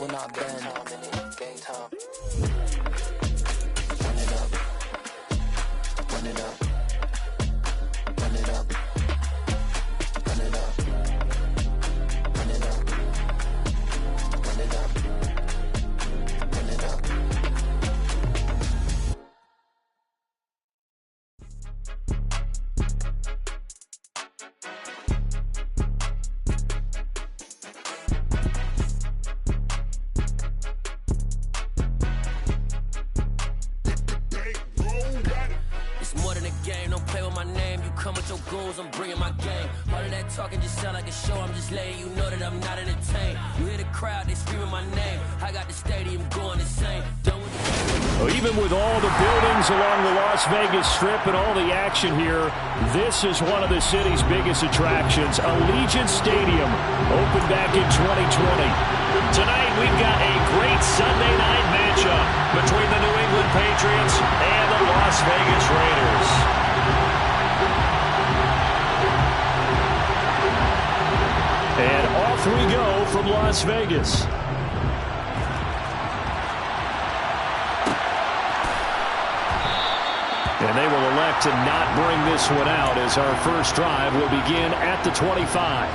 will not bend. Gang time. Run it up. Run it up. Run it up. Run it up. Run it up. Run it up. Come with your goons, I'm bringing my game. All of that talking just sound like a show. I'm just letting you know that I'm not entertained. You hear the crowd, they screaming my name. I got the stadium going insane. Well, even with all the buildings along the Las Vegas Strip and all the action here, this is one of the city's biggest attractions. Allegiant Stadium opened back in 2020. Tonight we've got a great Sunday night matchup between the New England Patriots and the Las Vegas Raiders. And off we go from Las Vegas. And they will elect to not bring this one out as our first drive will begin at the 25.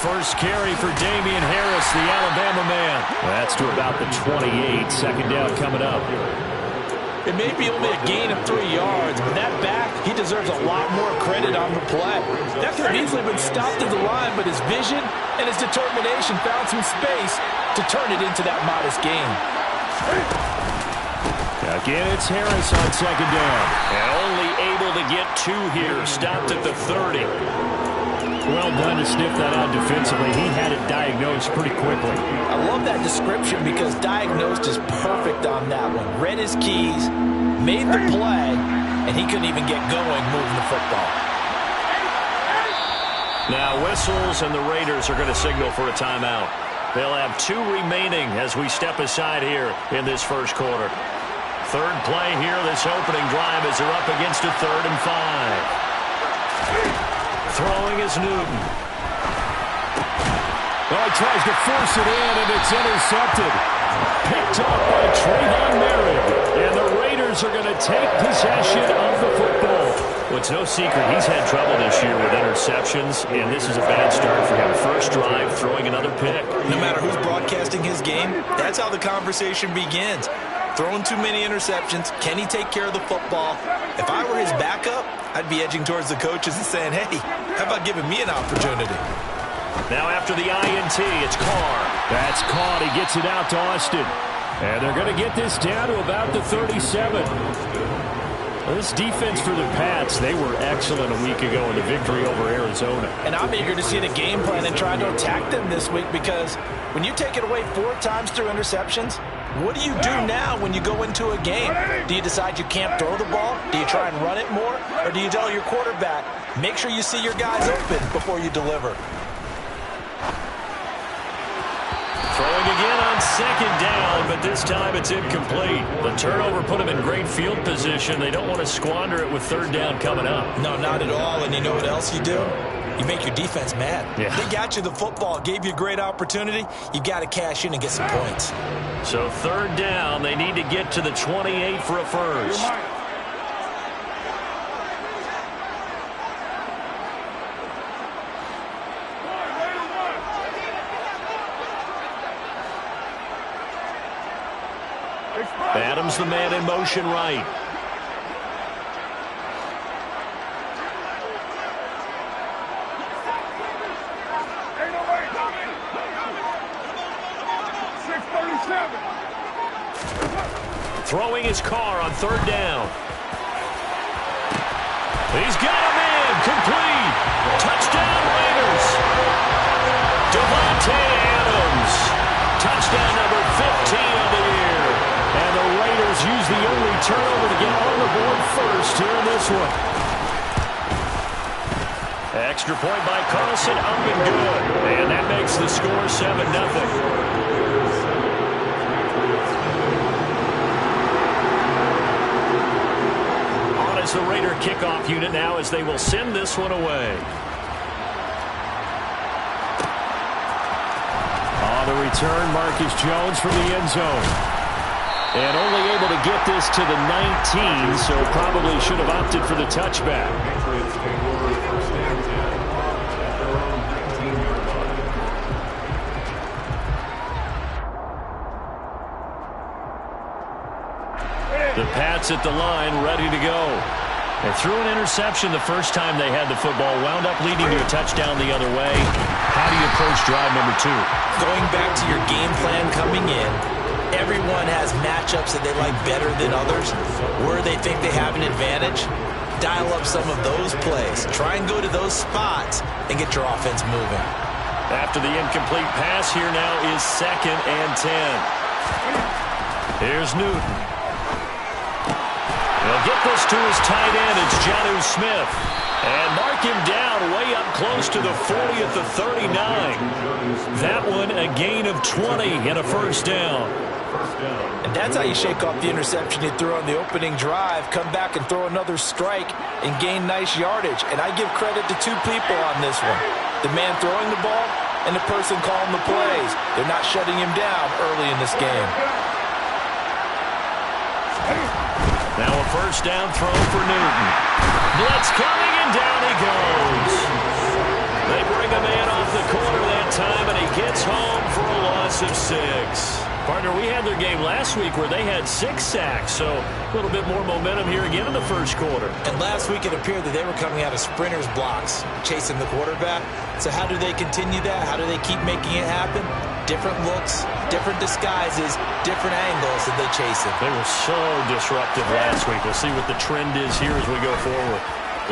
First carry for Damian Harris, the Alabama man. That's to about the 28. Second down coming up. It may be only a gain of 3 yards, but that back, he deserves a lot more credit on the play. That could have easily been stopped at the line, but his vision and his determination found some space to turn it into that modest gain. Again, it's Harris on second down. And only able to get 2 here, stopped at the 30. Well done to sniff that out defensively. He had it diagnosed pretty quickly. I love that description because diagnosed is perfect on that one. Read his keys, made the play, and he couldn't even get going moving the football. Now whistles, and the Raiders are going to signal for a timeout. They'll have 2 remaining as we step aside here in this first quarter. Third play here, this opening drive as they're up against a 3rd and 5. Throwing is Newton. Well, he tries to force it in, and it's intercepted. Picked up by Trayvon Merritt. And the Raiders are going to take possession of the football. Well, it's no secret he's had trouble this year with interceptions, and this is a bad start for him. First drive, throwing another pick. No matter who's broadcasting his game, that's how the conversation begins. Throwing too many interceptions. Can he take care of the football? If I were his backup, I'd be edging towards the coaches and saying, hey, how about giving me an opportunity? Now after the INT, it's Carr. That's caught. He gets it out to Austin. And they're going to get this down to about the 37. Well, this defense for the Pats, they were excellent a week ago in the victory over Arizona. And I'm eager to see the game plan and try to attack them this week because when you take it away 4 times through interceptions, what do you do now when you go into a game? Do you decide you can't throw the ball? Do you try and run it more? Or do you tell your quarterback, make sure you see your guys open before you deliver? Throwing again on second down, but this time it's incomplete. The turnover put them in great field position. They don't want to squander it with 3rd down coming up. No, not at all. And you know what else you do? You make your defense mad. Yeah. They got you the football, gave you a great opportunity. You got to cash in and get some points. So 3rd down, they need to get to the 28 for a first. Adams the man in motion right. Throwing his car on 3rd down. He's got him in. Complete. Touchdown Raiders. Devontae Adams. Touchdown number 15 of the year. And the Raiders use the only turnover to get on the board first here in this one. Extra point by Carlson, up and good. And that makes the score 7-0. On is the Raider kickoff unit now as they will send this one away. On the return, Marcus Jones from the end zone. And only able to get this to the 19, so probably should have opted for the touchback. The Pats at the line, ready to go. They threw an interception the first time they had the football, wound up leading to a touchdown the other way. How do you approach drive number 2? Going back to your game plan coming in, everyone has matchups that they like better than others. Where they think they have an advantage, dial up some of those plays. Try and go to those spots and get your offense moving. After the incomplete pass, here now is 2nd and 10. Here's Newton. He'll get this to his tight end. It's Jonnu Smith. And mark him down way up close to the 40 at the 39. That one a gain of 20 and a first down. And that's how you shake off the interception you threw on the opening drive. Come back and throw another strike and gain nice yardage. And I give credit to 2 people on this one. The man throwing the ball and the person calling the plays. They're not shutting him down early in this game. Now a first down throw for Newton. Blitz coming, and down he goes. They bring a man off the corner that time, and he gets home for a loss of 6. Partner, we had their game last week where they had 6 sacks, so a little bit more momentum here again in the first quarter. And last week it appeared that they were coming out of sprinters blocks, chasing the quarterback. So how do they continue that? How do they keep making it happen? Different looks, different disguises, different angles that they chase it. They were so disruptive last week. We'll see what the trend is here as we go forward.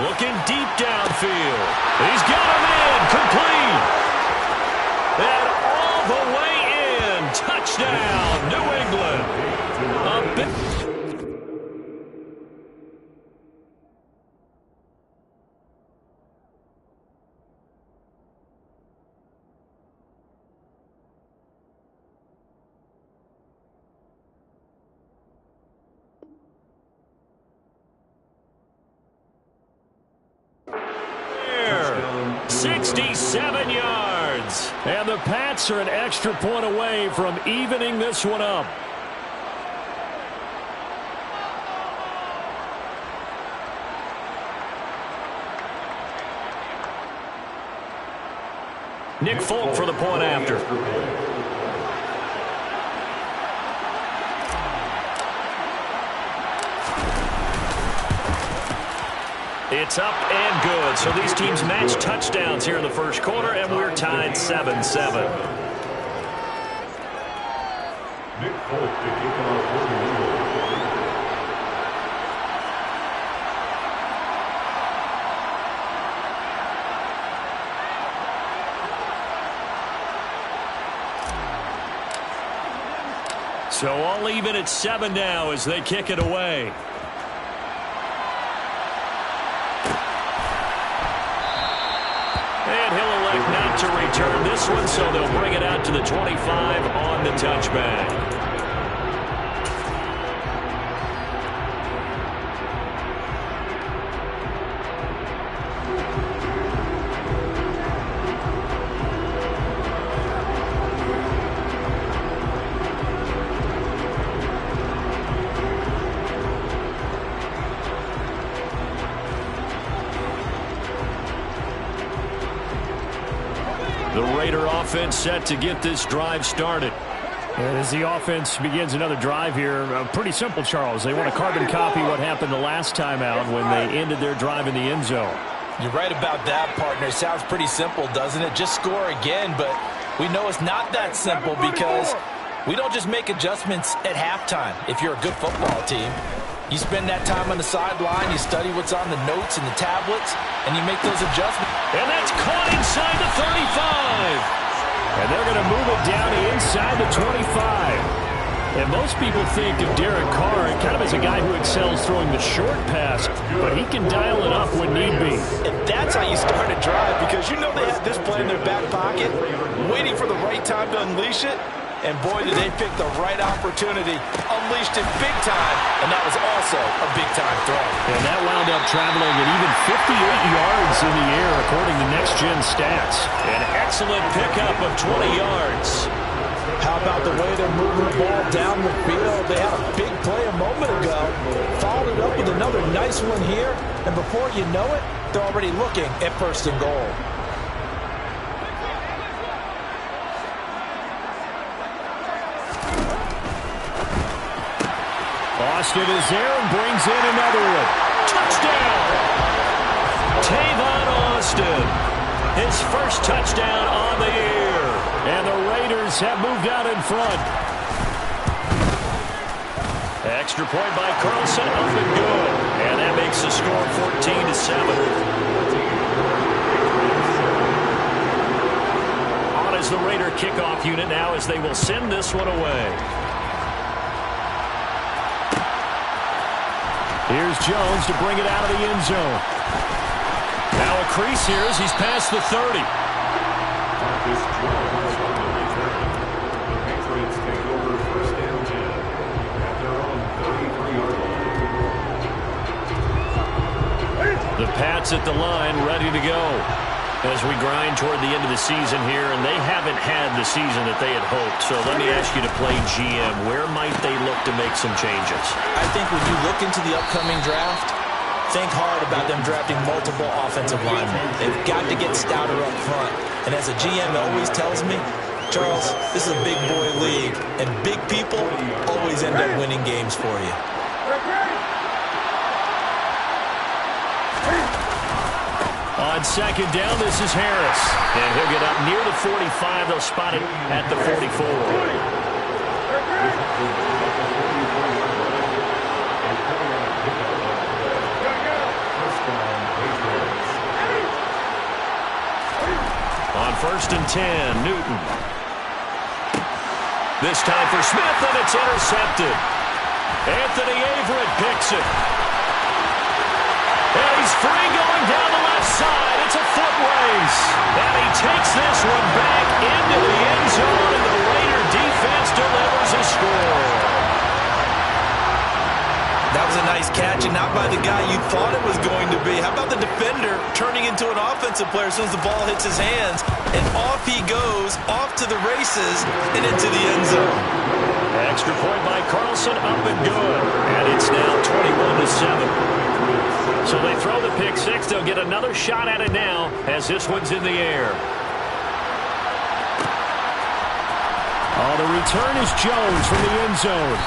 Looking deep downfield. He's got him in. Complete. And all the way in. Touchdown, New England. A big... There, 67 yards. And the Pats are an extra point away from evening this one up. Nick Folk for the point after. It's up and good. So these teams match touchdowns here in the first quarter, and we're tied 7-7. Nick Folk to kick off for the Eagles. So all even at 7 now as they kick it away. And he'll elect not to return this one, so they'll bring it out to the 25 on the touchback. The Raider offense set to get this drive started. And as the offense begins another drive here, pretty simple, Charles. They want to carbon copy what happened the last time out when they ended their drive in the end zone. You're right about that, partner. It sounds pretty simple, doesn't it? Just score again, but we know it's not that simple because we don't just make adjustments at halftime if you're a good football team. You spend that time on the sideline, you study what's on the notes and the tablets, and you make those adjustments. And that's caught inside the 35. And they're going to move it down inside the 25. And most people think of Derek Carr kind of as a guy who excels throwing the short pass, but he can dial it up when need be. And that's how you start a drive, because you know they have this play in their back pocket, waiting for the right time to unleash it. And boy, did they pick the right opportunity. Unleashed it big time, and that was also a big-time throw. And that wound up traveling at even 58 yards in the air, according to Next Gen Stats. An excellent pickup of 20 yards. How about the way they're moving the ball down the field? They had a big play a moment ago, followed it up with another nice one here, and before you know it, they're already looking at 1st and goal. Austin is there and brings in another one. Touchdown! Tavon Austin, his first touchdown on the year. And the Raiders have moved out in front. Extra point by Carlson, up and good. And that makes the score 14-7. On is the Raider kickoff unit now as they will send this one away. Here's Jones to bring it out of the end zone. Now a crease here as he's past the 30. Marcus Jones on the return. The Patriots take over 1st and 10 at their own 33-yard line. The Pats at the line, ready to go as we grind toward the end of the season here, and they haven't had the season that they had hoped. So let me ask you to play GM. Where might they look to make some changes? I think when you look into the upcoming draft, think hard about them drafting multiple offensive linemen. They've got to get stouter up front. And as a GM always tells me, Charles, this is a big boy league, and big people always end up winning games for you. On 2nd down, this is Harris. And he'll get up near the 45. They'll spot it at the 44. On 1st and 10, Newton. This time for Smith, and it's intercepted. Anthony Averett picks it. And he's free going down the left side. It's a foot race. And he takes this one back into the end zone, and the Raider defense delivers a score. That was a nice catch, and not by the guy you thought it was going to be. How about the defender turning into an offensive player as soon as the ball hits his hands, and off he goes, off to the races, and into the end zone. Extra point by Carlson, up and good. And it's now 21-7. So they throw the pick six. They'll get another shot at it now as this one's in the air. Oh, the return is Jones from the end zone.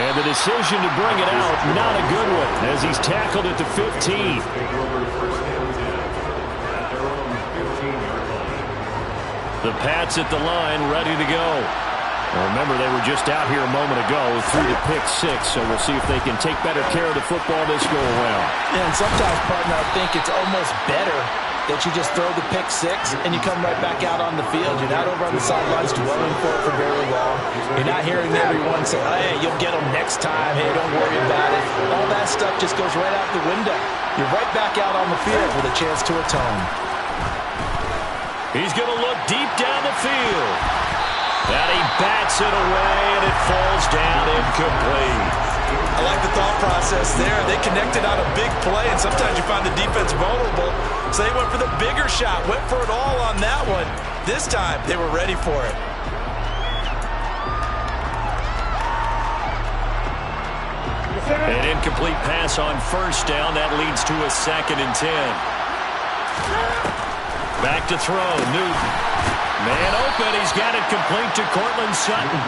And the decision to bring it out, not a good one, as he's tackled at the 15. The Pats at the line, ready to go. Well, remember, they were just out here a moment ago through the pick six, so we'll see if they can take better care of the football this go-around. Yeah, and sometimes, partner, I think it's almost better that you just throw the pick six and you come right back out on the field. You're not over on the sidelines dwelling for it for very long. You're not hearing everyone say, hey, you'll get them next time. Hey, don't worry about it. All that stuff just goes right out the window. You're right back out on the field with a chance to atone. He's going to look deep down the field. And he bats it away, and it falls down incomplete. I like the thought process there. They connected on a big play, and sometimes you find the defense vulnerable. So they went for the bigger shot, went for it all on that one. This time, they were ready for it. An incomplete pass on first down. That leads to a 2nd and 10. Back to throw, Newton. Man open, he's got it complete to Cortland Sutton.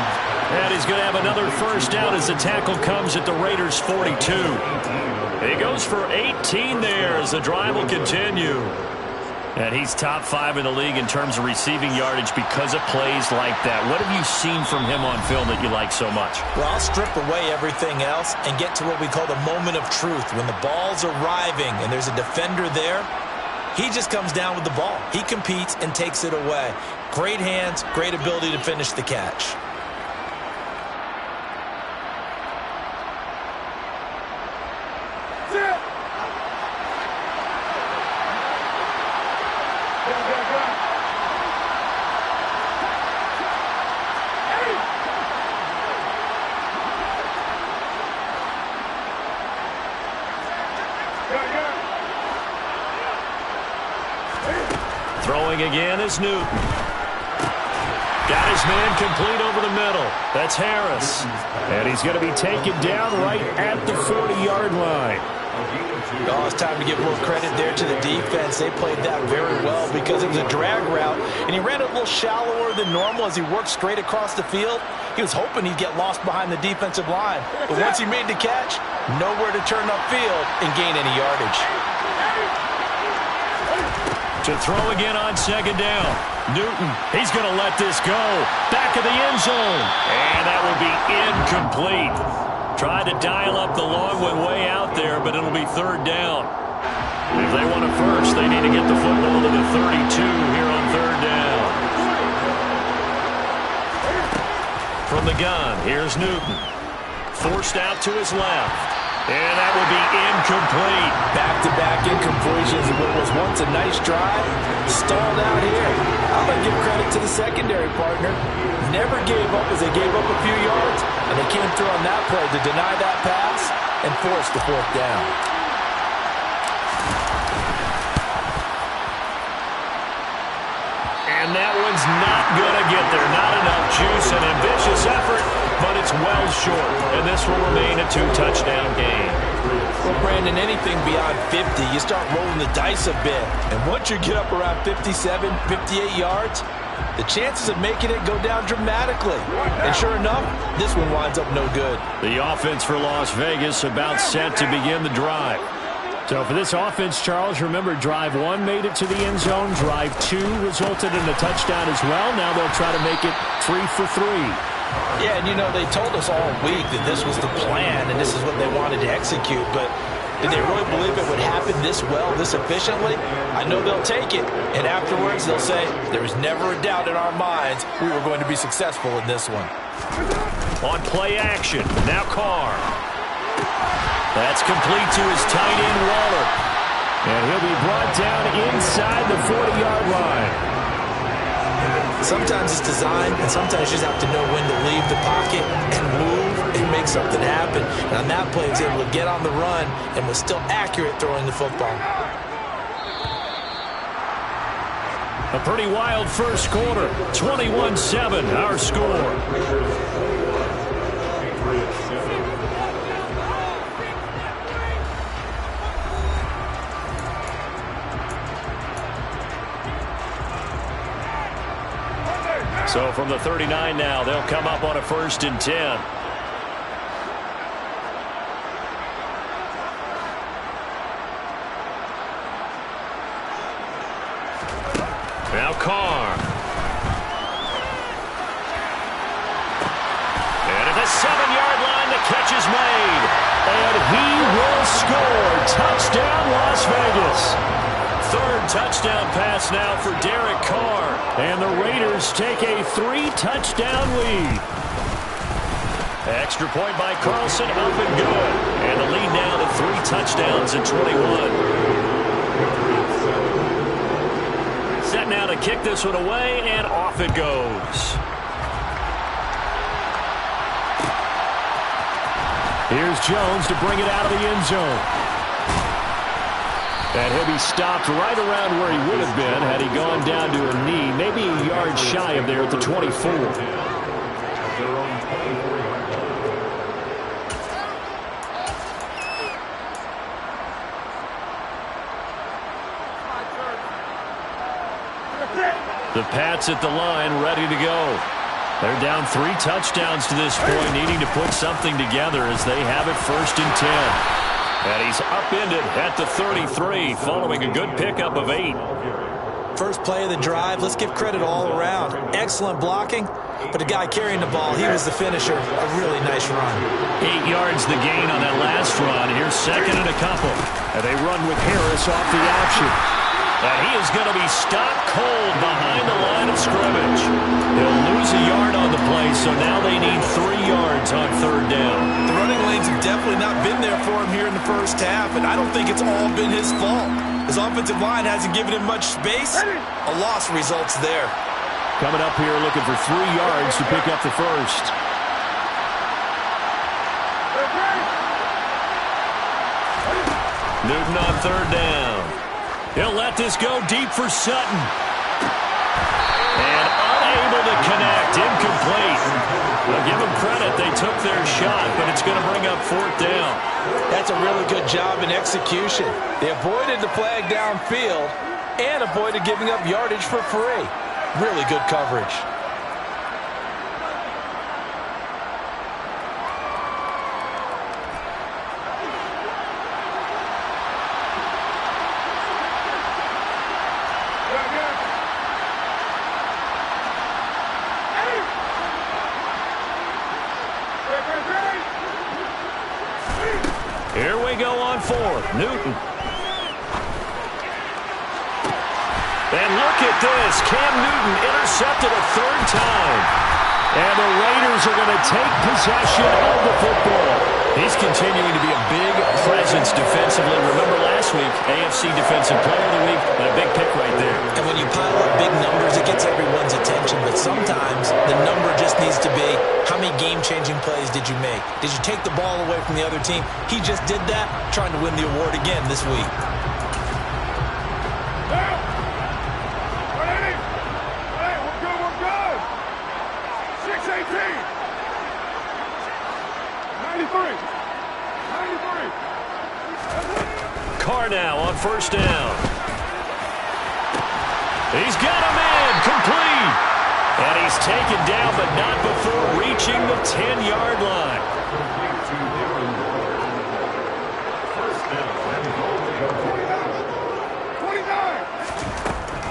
And he's going to have another first down as the tackle comes at the Raiders' 42. He goes for 18 there as the drive will continue. And he's top 5 in the league in terms of receiving yardage because of plays like that. What have you seen from him on film that you like so much? Well, I'll strip away everything else and get to what we call the moment of truth. When the ball's arriving and there's a defender there, he just comes down with the ball. He competes and takes it away. Great hands, great ability to finish the catch. Throwing again is Newton. Got his man complete over the middle. That's Harris. And he's going to be taken down right at the 40-yard line. Oh, it's time to give more credit there to the defense. They played that very well because it was a drag route, and he ran it a little shallower than normal as he worked straight across the field. He was hoping he'd get lost behind the defensive line. But once he made the catch, nowhere to turn upfield and gain any yardage. To throw again on second down. Newton, he's going to let this go. Back of the end zone. And that will be incomplete. Tried to dial up the long one way out there, but it'll be third down. If they want it first, they need to get the football to the 32 here on third down. From the gun, here's Newton. Forced out to his left. And that will be incomplete. Back-to-back incompletions of what was once a nice drive. Stalled out here. I'm going to give credit to the secondary partner. Never gave up as they gave up a few yards, and they came through on that play to deny that pass and force the fourth down. And that one's not going to get there. Not enough juice. An ambitious effort, but it's well short. And this will remain a two-touchdown game. Well, Brandon, anything beyond 50, you start rolling the dice a bit. And once you get up around 57, 58 yards, the chances of making it go down dramatically. And sure enough, this one winds up no good. The offense for Las Vegas about set to begin the drive. So for this offense, Charles, remember drive 1 made it to the end zone. Drive 2 resulted in a touchdown as well. Now they'll try to make it 3 for 3. Yeah, and you know, they told us all week that this was the plan and this is what they wanted to execute. But did they really believe it would happen this well, this efficiently? I know they'll take it. And afterwards, they'll say, there was never a doubt in our minds we were going to be successful in this one. On play action, now Carr. That's complete to his tight end, Waller. And he'll be brought down inside the 40-yard line. Sometimes it's design, and sometimes you just have to know when to leave the pocket and move and make something happen. And on that play, he was able to get on the run and was still accurate throwing the football. A pretty wild first quarter. 21-7, our score. So from the 39 now, they'll come up on a 1st and 10. Now Carr. And at the 7-yard line, the catch is made. And he will score. Touchdown, Las Vegas. Third touchdown pass now for Derek Carr. And the Raiders take a 3-touchdown lead. Extra point by Carlson, up and good. And the lead now to 3 touchdowns at 21. Set now to kick this one away, and off it goes. Here's Jones to bring it out of the end zone. And he'll be stopped right around where he would have been had he gone down to a knee, maybe a yard shy of there at the 24. The Pats at the line, ready to go. They're down 3 touchdowns to this point, needing to put something together as they have it 1st and 10. And he's upended at the 33, following a good pickup of 8. First play of the drive, let's give credit all around. Excellent blocking, but the guy carrying the ball, he was the finisher. A really nice run. 8 yards the gain on that last run. Here's 2nd and a couple. And they run with Harris off the option. And he is going to be stopped cold behind the line of scrimmage. He'll lose a yard on the play, so now they need 3 yards on 3rd down. The running lanes have definitely not been there for him here in the first half, and I don't think it's all been his fault. His offensive line hasn't given him much space. A loss results there. Coming up here looking for 3 yards to pick up the first. Newton on 3rd down. He'll let this go deep for Sutton. 4th down. That's a really good job in execution. They avoided the flag downfield and avoided giving up yardage for free. Really good coverage. Here we go on 4th. Newton. And look at this. Cam Newton intercepted a 3rd time. And the Raiders are going to take possession of the football. He's continuing to be a big presence defensively. Remember last week, AFC Defensive Player of the Week, and a big pick right there. And when you pile up big numbers, it gets everyone's attention. But sometimes the number just needs to be, how many game-changing plays did you make? Did you take the ball away from the other team? He just did that, trying to win the award again this week. Carr now on 1st down. He's got a man complete. And he's taken down, but not before reaching the 10-yard line.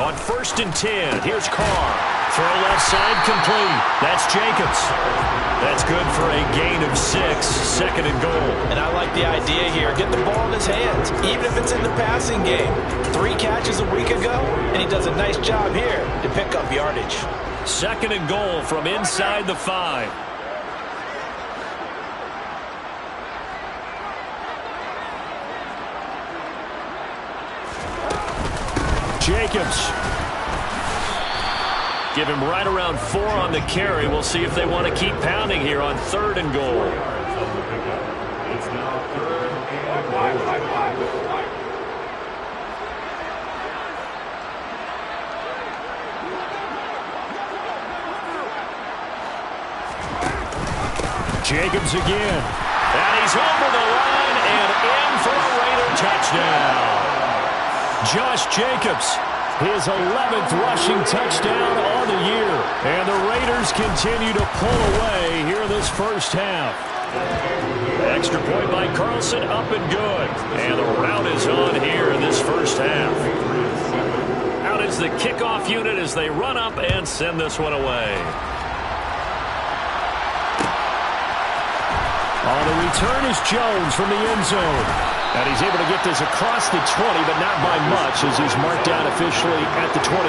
On 1st and 10, here's Carr. Throw left side complete. That's Jacobs. That's good for a gain of 6, 2nd and goal. And I like the idea here. Get the ball in his hands, even if it's in the passing game. 3 catches a week ago, and he does a nice job here to pick up yardage. 2nd and goal from inside the 5. Jacobs. Give him right around 4 on the carry. We'll see if they want to keep pounding here on 3rd and goal. It's now 3rd and goal. Jacobs again. And he's over the line and in for a Raider touchdown. Josh Jacobs, his 11th rushing touchdown on the year. And the Raiders continue to pull away here this first half. Extra point by Carlson, up and good. And the rout is on here in this first half. Out is the kickoff unit as they run up and send this one away. On the return is Jones from the end zone. And he's able to get this across the 20, but not by much as he's marked down officially at the 21.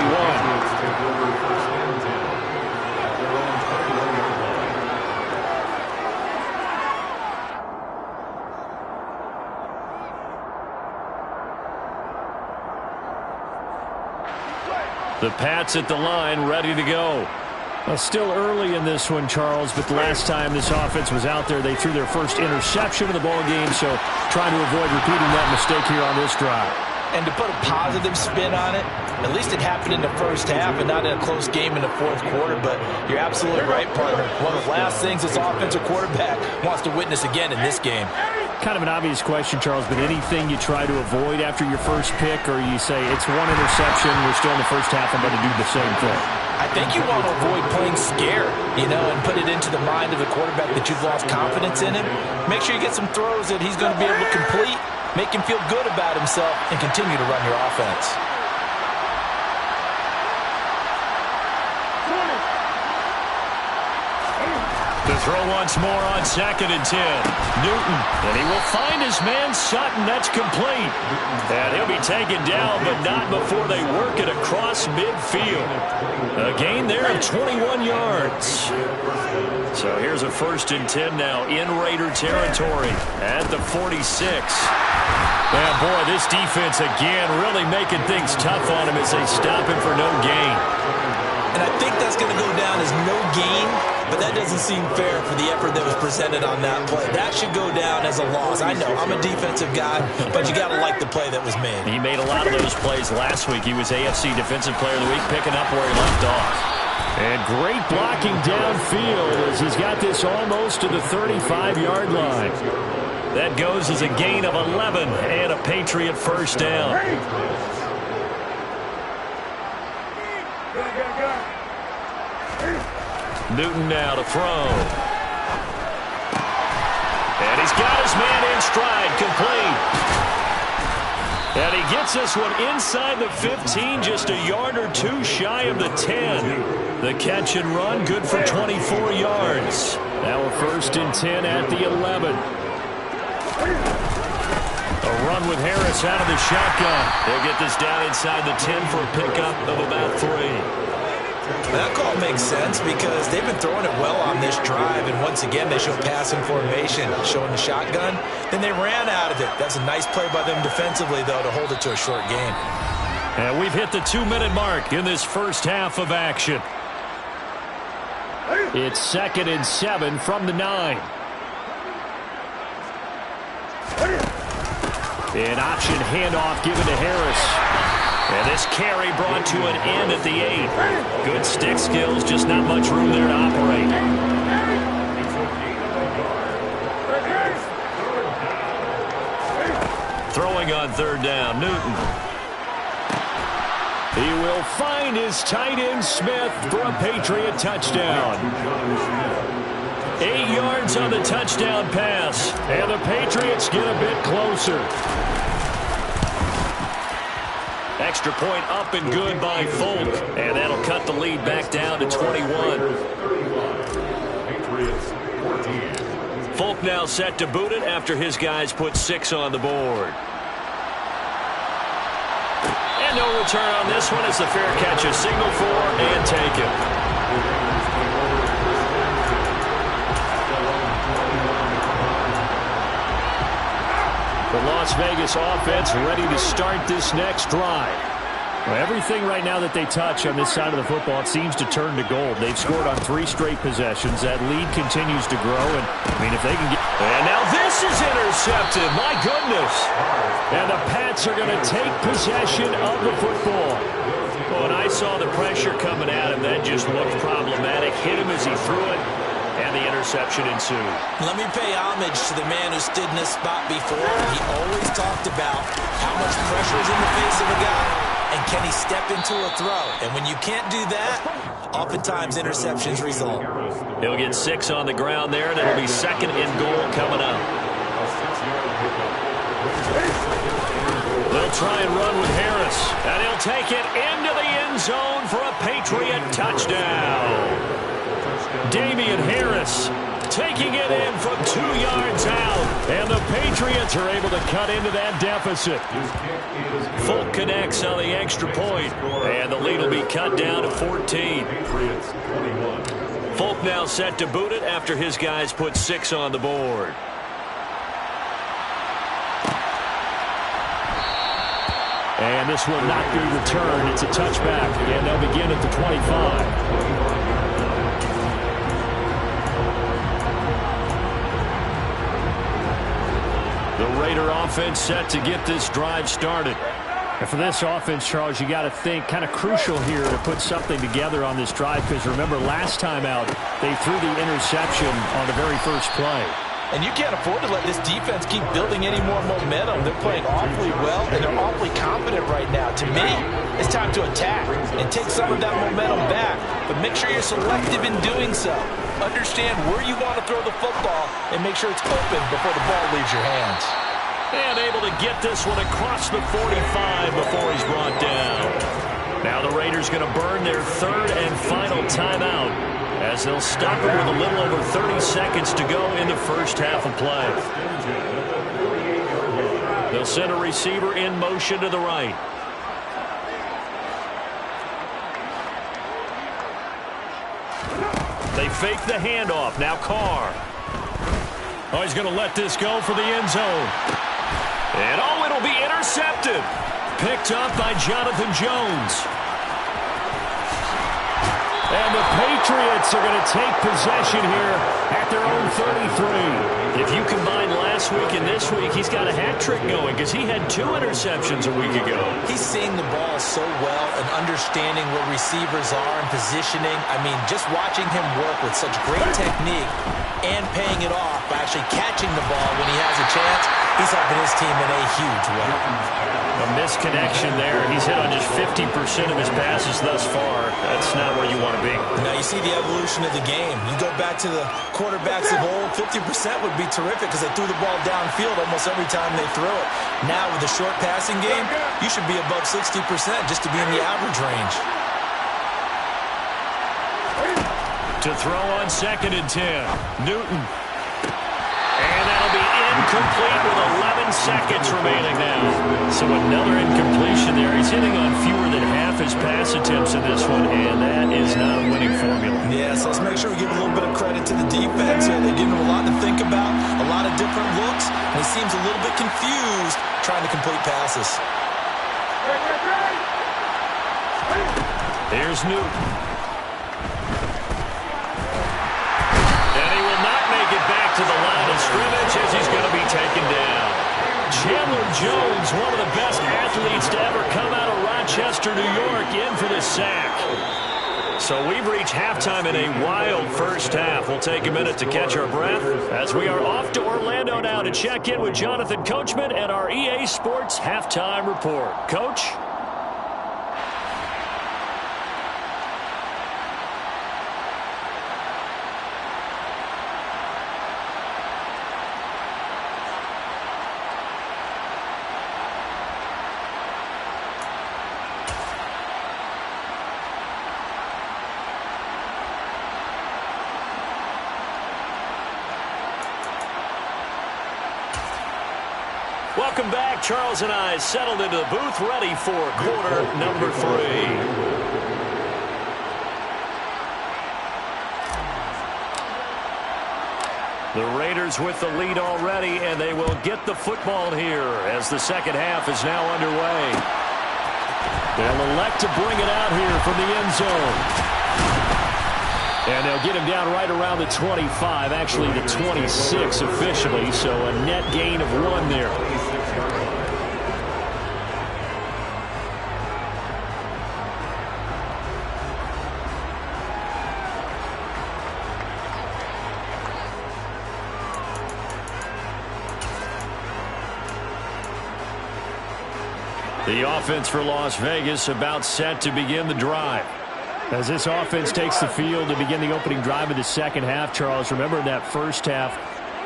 The Pats at the line, ready to go. Well, still early in this one, Charles, but the last time this offense was out there, they threw their first interception of the ball game, so trying to avoid repeating that mistake here on this drive. And to put a positive spin on it, at least it happened in the first half and not in a close game in the 4th quarter, but you're absolutely right, partner. One of the last things this offensive quarterback wants to witness again in this game. Kind of an obvious question, Charles, but anything you try to avoid after your first pick, or you say it's one interception, we're still in the first half, I'm going to do the same thing? I think you want to avoid playing scared, and put it into the mind of the quarterback that you've lost confidence in him. Make sure you get some throws that he's going to be able to complete, make him feel good about himself, and continue to run your offense. The throw once more on 2nd and 10. Newton, and he will find his man Sutton. That's complete. And he'll be taken down, but not before they work it across midfield. A gain there of 21 yards. So here's a 1st and 10 now in Raider territory at the 46. And boy, this defense again really making things tough on him as they stop him for no gain. And I think that's going to go down as no gain, but that doesn't seem fair for the effort that was presented on that play. That should go down as a loss. I know, I'm a defensive guy, but you got to like the play that was made. He made a lot of those plays last week. He was AFC Defensive Player of the Week, picking up where he left off. And great blocking downfield as he's got this almost to the 35-yard line. That goes as a gain of 11 and a Patriot first down. Newton now to throw. And he's got his man in stride, complete. And he gets this one inside the 15, just a yard or two shy of the 10. The catch and run, good for 24 yards. Now a 1st and 10 at the 11. A run with Harris out of the shotgun. They'll get this down inside the 10 for a pickup of about 3. That call makes sense because they've been throwing it well on this drive, and once again they show passing formation, showing the shotgun. Then they ran out of it. That's a nice play by them defensively, though, to hold it to a short game. And we've hit the 2-minute mark in this first half of action. It's 2nd and 7 from the 9. An option handoff given to Harris. And this carry brought to an end at the 8. Good stick skills, just not much room there to operate. Throwing on 3rd down, Newton. He will find his tight end Smith for a Patriot touchdown. 8 yards on the touchdown pass. And the Patriots get a bit closer. Extra point up and good by Folk. And that'll cut the lead back down to 21. Folk now set to boot it after his guys put 6 on the board. And no return on this one as the fair catch is signaled for and taken. The Las Vegas offense ready to start this next drive. Well, everything right now that they touch on this side of the football, it seems to turn to gold. They've scored on 3 straight possessions. That lead continues to grow, and I mean, if they can get... And now this is intercepted. My goodness. And the Pats are going to take possession of the football. When I saw the pressure coming at him, that just looked problematic. Hit him as he threw it, and the interception ensued. Let me pay homage to the man who stood in this spot before. He always talked about how much pressure is in the face of a guy, and can he step into a throw? And when you can't do that, oftentimes interceptions result. He'll get 6 on the ground there, and it'll be 2nd and goal coming up. They'll try and run with Harris, and he'll take it into the end zone for a Patriot touchdown. Damian Harris taking it in from 2 yards out, and the Patriots are able to cut into that deficit. Folk connects on the extra point, and the lead will be cut down to 14. Folk now set to boot it after his guys put 6 on the board. And this will not be returned. It's a touchback, and they'll begin at the 25. The Raider offense set to get this drive started. And for this offense, Charles, you got to think kind of crucial here to put something together on this drive, because remember last time out they threw the interception on the very first play. And you can't afford to let this defense keep building any more momentum. They're playing awfully well, and they're awfully confident right now. To me, it's time to attack and take some of that momentum back. But make sure you're selective in doing so. Understand where you want to throw the football and make sure it's open before the ball leaves your hands. And able to get this one across the 45 before he's brought down. Now the Raiders going to burn their 3rd and final timeout, as they'll stop it with a little over 30 seconds to go in the first half of play. They'll send a receiver in motion to the right. They fake the handoff. Now Carr. Oh, he's going to let this go for the end zone. And oh, it'll be intercepted. Picked up by Jonathan Jones. And the Patriots are going to take possession here at their own 33. If you combine last week and this week, he's got a hat trick going because he had 2 interceptions a week ago. He's seeing the ball so well and understanding where receivers are and positioning. I mean, just watching him work with such great technique and paying it off by actually catching the ball when he has a chance, he's helping his team in a huge way. A misconnection there. He's hit on just 50% of his passes thus far. That's not where you want to be. Now you see the evolution of the game. You go back to the quarterbacks of old, 50% would be terrific because they threw the ball downfield almost every time they threw it. Now with the short passing game, you should be above 60% just to be in the average range. To throw on 2nd and 10. Newton. And that'll be incomplete with 11 seconds remaining now. So another incompletion there. He's hitting on fewer than half his pass attempts in this one, and that is not a winning formula. Yeah, so let's make sure we give a little bit of credit to the defense here. They give him a lot to think about, a lot of different looks, and he seems a little bit confused trying to complete passes. Here's Newton. To the line of scrimmage as he's going to be taken down. Chandler Jones, one of the best athletes to ever come out of Rochester, New York, in for the sack. So we've reached halftime in a wild first half. We'll take a minute to catch our breath as we are off to Orlando now to check in with Jonathan Coachman and our EA Sports Halftime Report. Coach? Welcome back. Charles and I settled into the booth ready for quarter number 3. The Raiders with the lead already, and they will get the football here as the second half is now underway. They'll elect to bring it out here from the end zone. And they'll get him down right around the 25, actually the 26 officially, so a net gain of 1 there. The offense for Las Vegas about set to begin the drive. As this offense takes the field to begin the opening drive of the second half, Charles, remember that first half,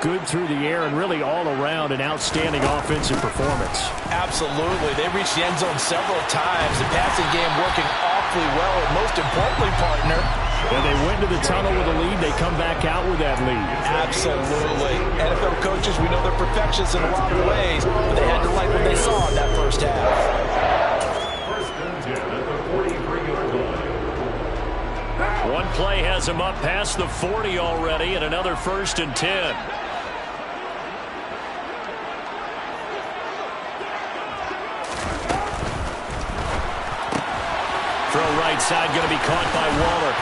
good through the air and really all around an outstanding offensive performance. Absolutely. They reached the end zone several times. The passing game working awfully well, and most importantly, partner, when they went to the tunnel with a lead, they come back out with that lead. Absolutely. NFL coaches, we know they're perfectionists in a lot of ways, but they had to like what they saw in that first half. First and 10 at the 43-yard line. One play has him up past the 40 already, and another 1st and 10. Throw right side, going to be caught by Waller.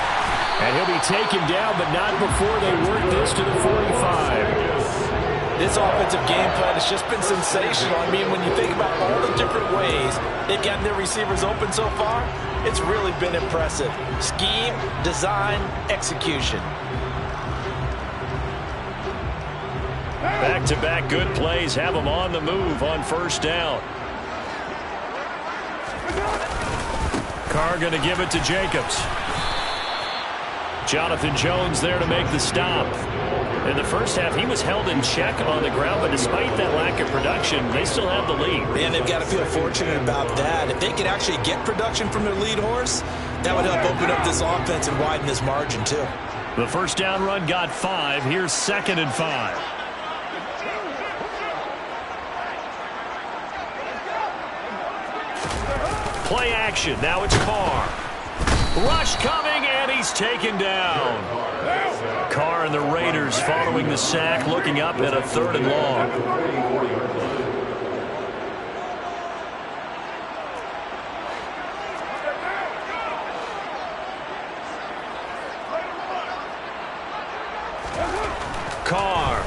And he'll be taken down, but not before they work this to the 45. This offensive game plan has just been sensational. I mean, when you think about all the different ways they've gotten their receivers open so far, it's really been impressive. Scheme, design, execution. Back-to-back good plays have them on the move on first down. Carr going to give it to Jacobs. Jonathan Jones there to make the stop. In the first half, he was held in check on the ground, but despite that lack of production, they still have the lead. Man, they've got to feel fortunate about that. If they could actually get production from their lead horse, that would help open up this offense and widen this margin, too. The first down run got 5. Here's 2nd and 5. Play action. Now it's Carr. Rush coming, and he's taken down. Carr and the Raiders following the sack, looking up at a 3rd and long. Carr.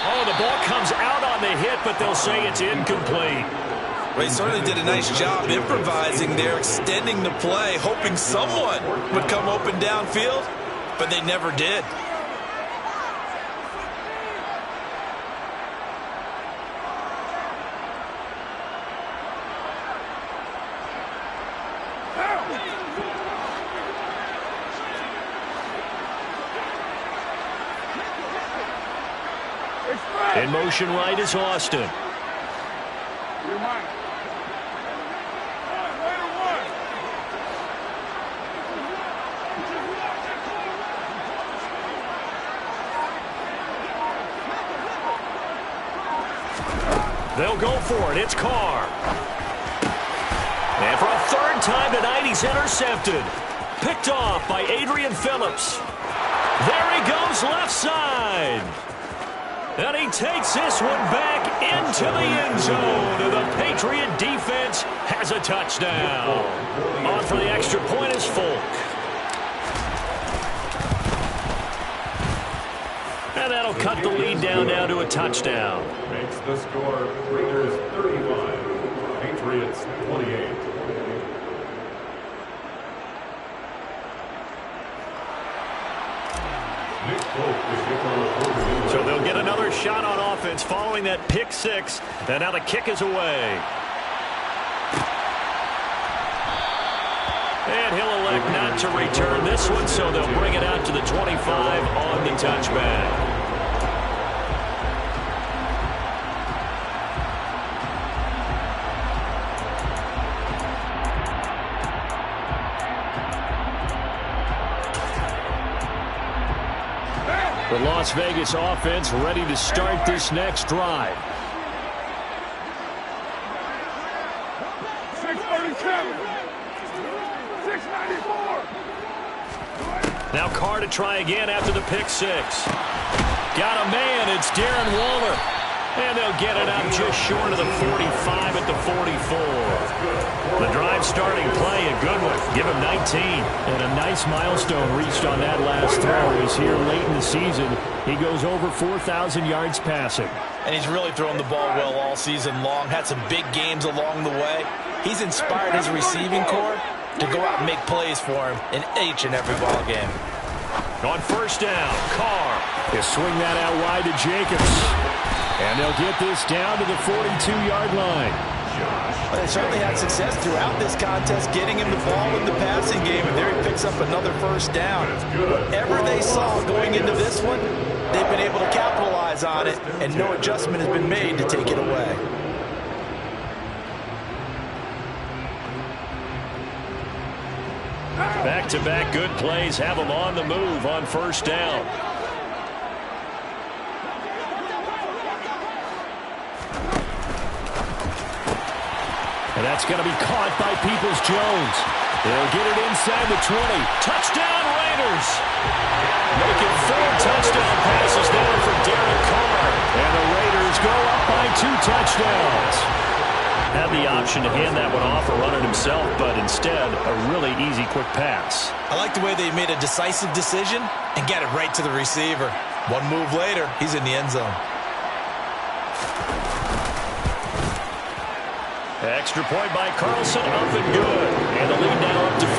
Oh, the ball comes out on the hit, but they'll say it's incomplete. Well, he certainly did a nice job improvising there, extending the play, hoping someone would come open downfield, but they never did. In motion right is Austin. They'll go for it. It's Carr. And for a third time tonight, he's intercepted. Picked off by Adrian Phillips. There he goes left side. And he takes this one back into the end zone. And the Patriot defense has a touchdown. On for the extra point is Folk. And that'll cut the lead down now to a touchdown. Makes the score Raiders 35, Patriots 28. So they'll get another shot on offense following that pick six. And now the kick is away. And he'll elect not to return this one, so they'll bring it out to the 25 on the touchback. The Las Vegas offense ready to start this next drive. 637. 694. Now Carr to try again after the pick six. Got a man. It's Darren Waller. And they'll get it out just short of the 45 at the 44. The drive starting play, a good one. Give him 19. And a nice milestone reached on that last throw is here late in the season. He goes over 4,000 yards passing. And he's really thrown the ball well all season long. Had some big games along the way. He's inspired his receiving corps to go out and make plays for him in each and every ball game. On first down, Carr. He'll swing that out wide to Jacobs. And they'll get this down to the 42-yard line. They certainly had success throughout this contest, getting him the ball in the passing game, and there he picks up another first down. Whatever they saw going into this one, they've been able to capitalize on it, and no adjustment has been made to take it away. Back-to-back good plays have them on the move on first down. And that's going to be caught by Peoples-Jones. They'll get it inside the 20. Touchdown Raiders! Making 4 touchdown passes there for Derek Carr. And the Raiders go up by 2 touchdowns. Had the option to hand that one off or run it himself, but instead, a really easy, quick pass. I like the way they made a decisive decision and get it right to the receiver. One move later, he's in the end zone. Extra point by Carlson, up and good. And the lead now up to 14.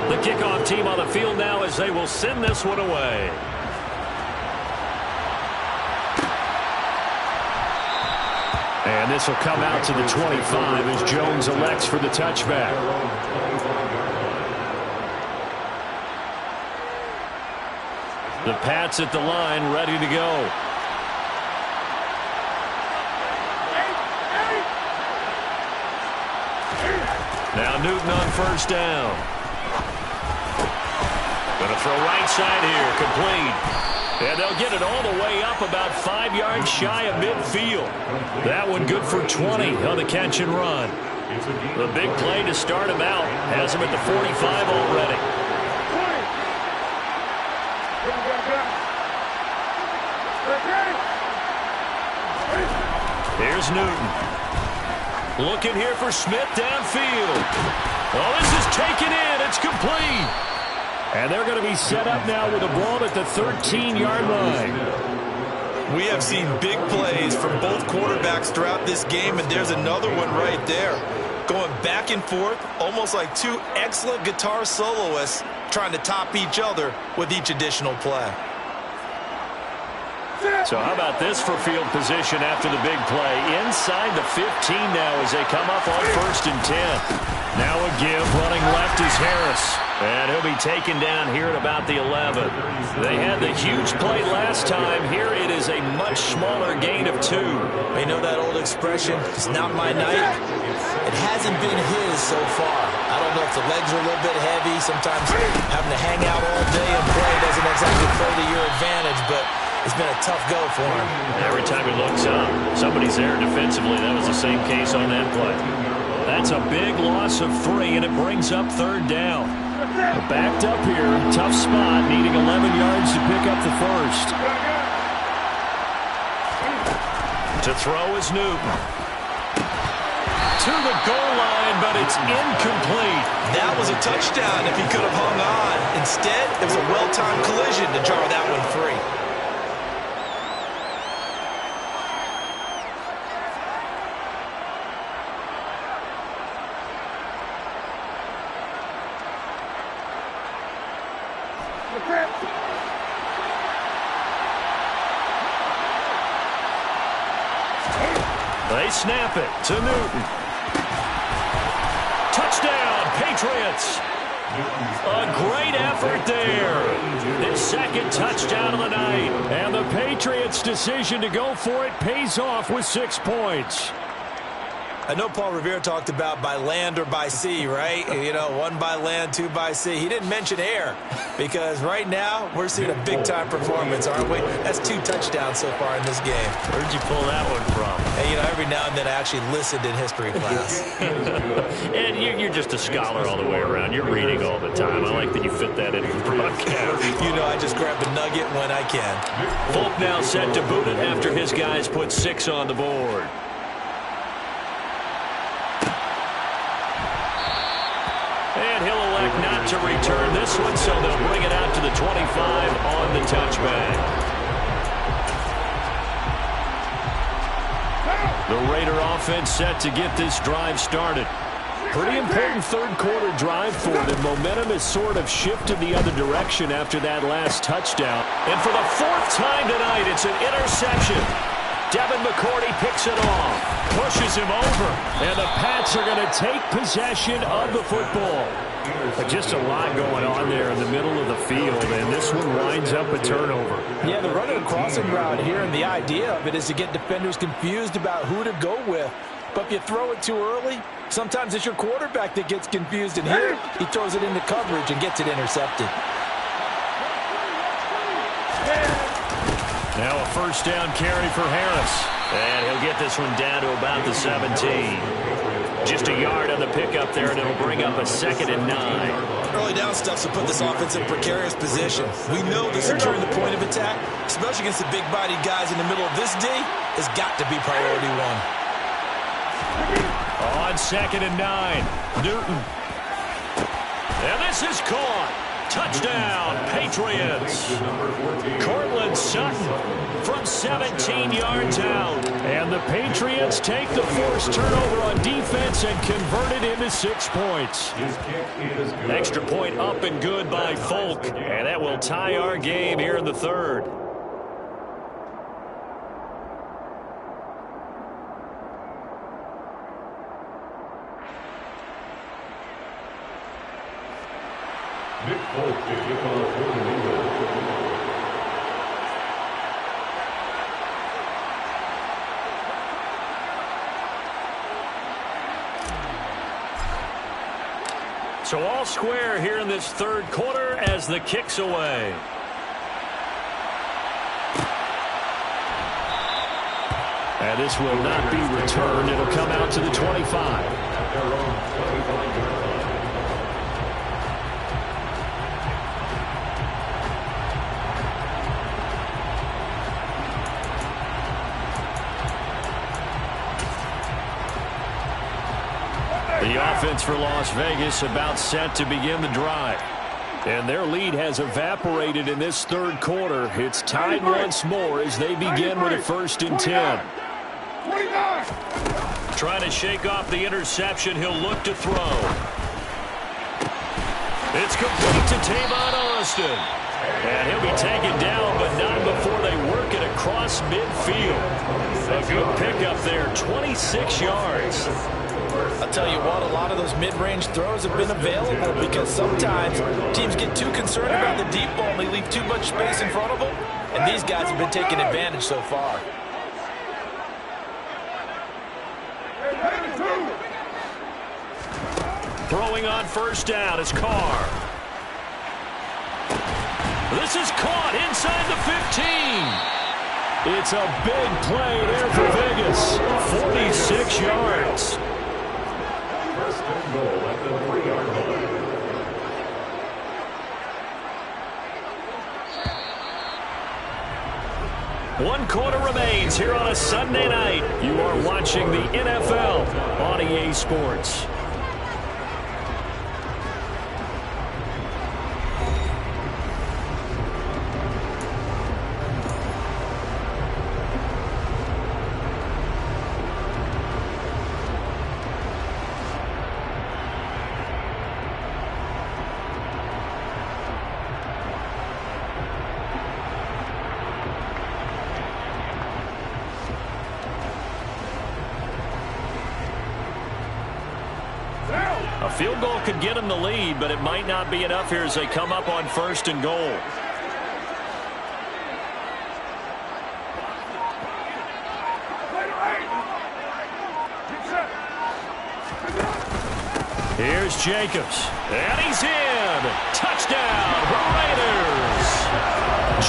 The kickoff team on the field now as they will send this one away. And this will come out to the 25 as Jones elects for the touchback. The Pats at the line, ready to go. Now Newton on first down. Going to throw right side here, complete. And they'll get it all the way up about 5 yards shy of midfield. That one good for 20 on the catch and run. The big play to start him out has him at the 45 already. is Newton. Looking here for Smith downfield. Oh, this is taken in. It's complete. And they're going to be set up now with a ball at the 13-yard line. We have seen big plays from both quarterbacks throughout this game, and there's another one right there. Going back and forth, almost like two excellent guitar soloists trying to top each other with each additional play. So how about this for field position after the big play? Inside the 15 now as they come up on 1st and 10. Now a give, running left is Harris. And he'll be taken down here at about the 11. They had the huge play last time. Here it is a much smaller gain of 2. You know that old expression, it's not my night? It hasn't been his so far. I don't know if the legs are a little bit heavy. Sometimes having to hang out all day and play doesn't exactly play to your advantage, but it's been a tough go for him. Every time he looks up, somebody's there defensively. That was the same case on that play. That's a big loss of 3, and it brings up 3rd down. They're backed up here, tough spot, needing 11 yards to pick up the first. To throw is Newton. To the goal line, but it's incomplete. That was a touchdown if he could have hung on. Instead, it was a well-timed collision to jar that one free. They snap it to Newton. Touchdown, Patriots. A great effort there. His 2nd touchdown of the night. And the Patriots' decision to go for it pays off with 6 points. I know Paul Revere talked about by land or by sea, right? You know, 1 by land, 2 by sea. He didn't mention air because right now we're seeing a big-time performance, aren't we? That's 2 touchdowns so far in this game. Where'd you pull that one from? And, you know, every now and then I actually listened in history class. And you're just a scholar all the way around. You're reading all the time. I like that you fit that into the broadcast. You know, I just grab the nugget when I can. Folk now set to boot it after his guys put 6 on the board. And he'll elect not to return this one, so they'll bring it out to the 25 on the touchback. The Raider offense set to get this drive started. Pretty important 3rd quarter drive for them. Momentum has sort of shifted the other direction after that last touchdown. And for the 4th time tonight, it's an interception. Devin McCourty picks it off, pushes him over, and the Pats are going to take possession of the football. Just a lot going on there in the middle of the field, and this one winds up a turnover. Yeah, they're running a crossing route here, and the idea of it is to get defenders confused about who to go with. But if you throw it too early, sometimes it's your quarterback that gets confused, and here he throws it into coverage and gets it intercepted. Now a 1st down carry for Harris. And he'll get this one down to about the 17. Just a yard on the pickup there, and it'll bring up a 2nd and 9. Early down stuff to put this offense in precarious position. We know that securing the point of attack, especially against the big-bodied guys in the middle of this D, has got to be priority 1. On 2nd and 9, Newton. And this is caught. Touchdown, Patriots. Cortland Sutton from 17 yards out. And the Patriots take the forced turnover on defense and convert it into 6 points. Extra point up and good by Folk. And that will tie our game here in the 3rd. Nick Folk to kick off for the Eagles. So all square here in this 3rd quarter as the kick's away. And this will not be returned. It'll come out to the 25. offense for Las Vegas about set to begin the drive. And their lead has evaporated in this third quarter. It's tied once more as they begin with a 1st and 10. Trying to shake off the interception. He'll look to throw. It's complete to Tavon Austin. And he'll be taken down, but not before they work it across midfield. A good pickup there, 26 yards. I'll tell you what, a lot of those mid-range throws have been available because sometimes teams get too concerned about the deep ball and they leave too much space in front of them. And these guys have been taking advantage so far. Throwing on 1st down is Carr. This is caught inside the 15. It's a big play there for Vegas. 46 yards. 1st and goal at the 3-yard line. One quarter remains here on a Sunday night. You are watching the NFL on EA Sports. A field goal could get them the lead, but it might not be enough here as they come up on 1st and goal. Here's Jacobs, and he's in. Touchdown, Raiders.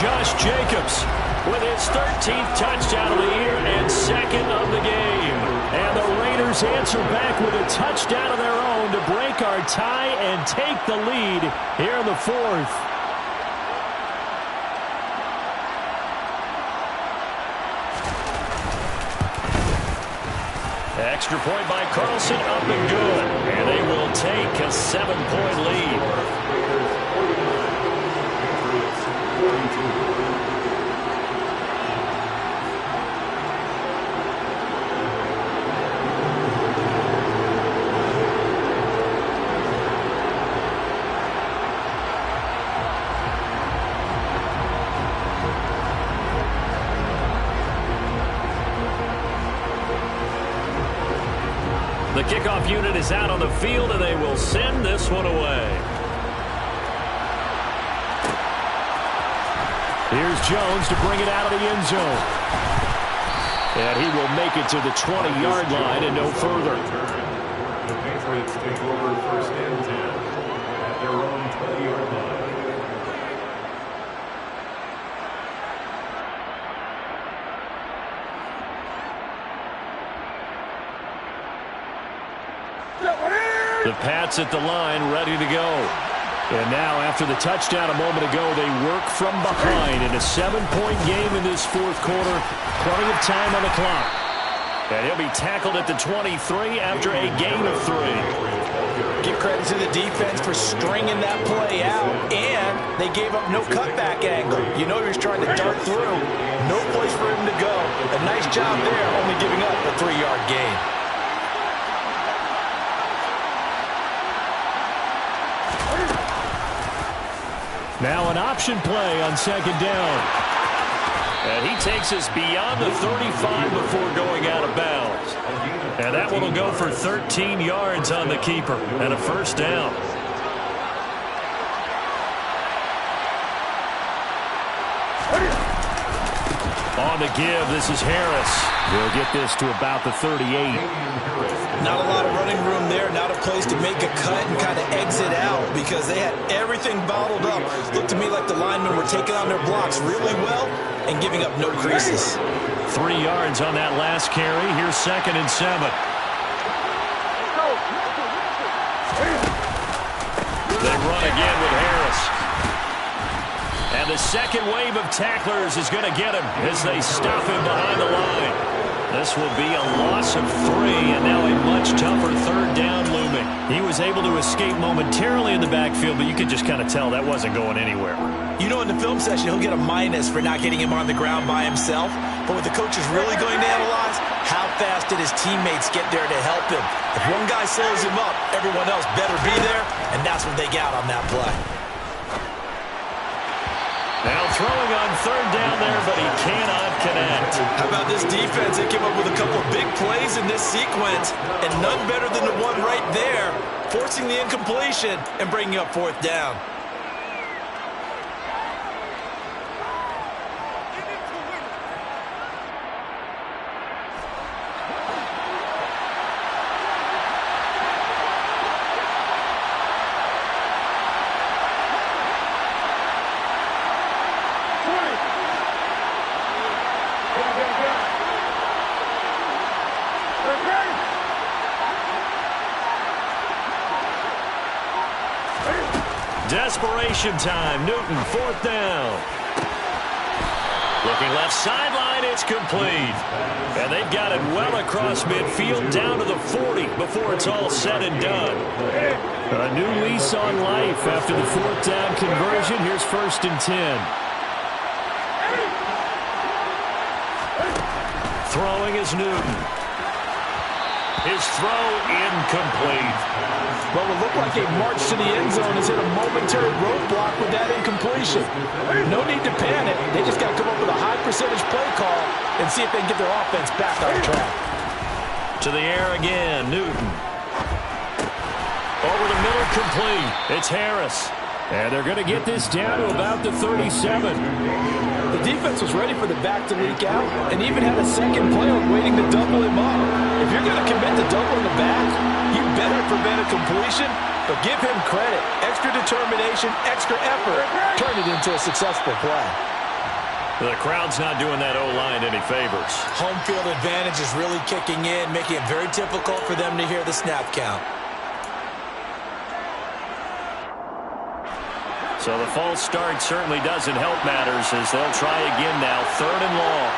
Josh Jacobs with his 13th touchdown of the year and 2nd of the game. And the Raiders answer back with a touchdown of their own to break our tie and take the lead here in the 4th. Extra point by Carlson, up and good. And they will take a 7-point lead. The kickoff unit is out on the field, and they will send this one away. Here's Jones to bring it out of the end zone. And he will make it to the 20-yard line and no further. The Patriots take over 1st and 10 at their own 20-yard line. The Pats at the line, ready to go. And now, after the touchdown a moment ago, they work from behind in a 7-point game in this 4th quarter. Plenty of time on the clock. And he'll be tackled at the 23 after a gain of 3. Give credit to the defense for stringing that play out, and they gave up no cutback angle. You know he was trying to dart through. No place for him to go. A nice job there, only giving up a 3-yard gain. Now an option play on 2nd down. And he takes us beyond the 35 before going out of bounds. And that one will go for 13 yards on the keeper and a 1st down. On the give, this is Harris. They'll get this to about the 38. Not a lot of running room there, not a place to make a cut and kind of exit out because they had everything bottled up. Looked to me like the linemen were taking on their blocks really well and giving up no creases. 3 yards on that last carry. Here's 2nd and 7. They run again with Harris. And the second wave of tacklers is going to get him as they stop him behind the line. This will be a loss of 3, and now a much tougher third down looming. He was able to escape momentarily in the backfield, but you could just kind of tell that wasn't going anywhere. You know, in the film session, he'll get a minus for not getting him on the ground by himself. But what the coach is really going to analyze, how fast did his teammates get there to help him? If one guy slows him up, everyone else better be there, and that's what they got on that play. Now throwing on third down there, but he cannot connect. How about this defense? They came up with a couple of big plays in this sequence, and none better than the one right there, forcing the incompletion and bringing up fourth down. Desperation time. Newton, fourth down. Looking left sideline, it's complete. And they've got it well across midfield down to the 40 before it's all said and done. A new lease on life after the fourth down conversion. Here's 1st and 10. Throwing is Newton. His throw incomplete. Well, it looked like a march to the end zone has hit a momentary roadblock with that incompletion. No need to panic. They just got to come up with a high percentage play call and see if they can get their offense back on track. To the air again, Newton. Over the middle, complete. It's Harris. And they're going to get this down to about the 37. The defense was ready for the back to leak out and even had a second player waiting to double him up. If you're going to commit to doubling the back, you better prevent a completion, but give him credit. Extra determination, extra effort, turn it into a successful play. The crowd's not doing that O-line any favors. Home field advantage is really kicking in, making it very difficult for them to hear the snap count. So the false start certainly doesn't help matters as they'll try again now. 3rd and long.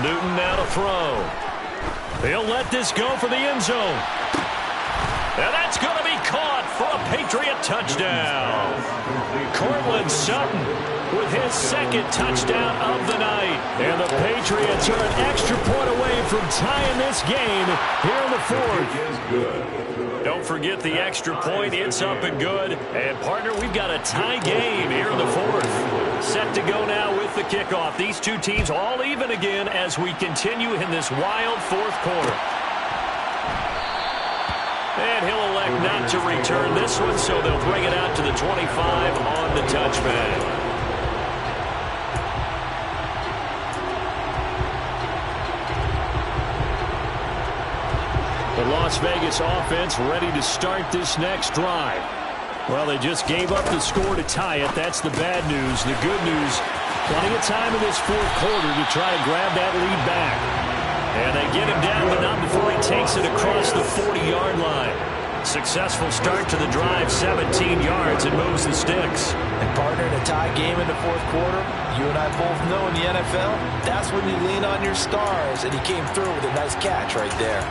Newton now to throw. He'll let this go for the end zone. And that's going to be caught for a Patriot touchdown. Cortland Sutton with his 2nd touchdown of the night. And the Patriots are an extra point away from tying this game here in the 4th. Don't forget the extra point. It's up and good. And, partner, we've got a tie game here in the 4th. Set to go now with the kickoff. These two teams all even again as we continue in this wild 4th quarter. And he'll elect not to return this one, so they'll bring it out to the 25 on the touchback. The Las Vegas offense ready to start this next drive. Well, they just gave up the score to tie it. That's the bad news. The good news, plenty of time in this 4th quarter to try to grab that lead back. And they get him down, but not before he takes it across the 40-yard line. Successful start to the drive, 17 yards, and moves the sticks. And, partner, in a tie game in the 4th quarter, you and I both know in the NFL, that's when you lean on your stars, and he came through with a nice catch right there.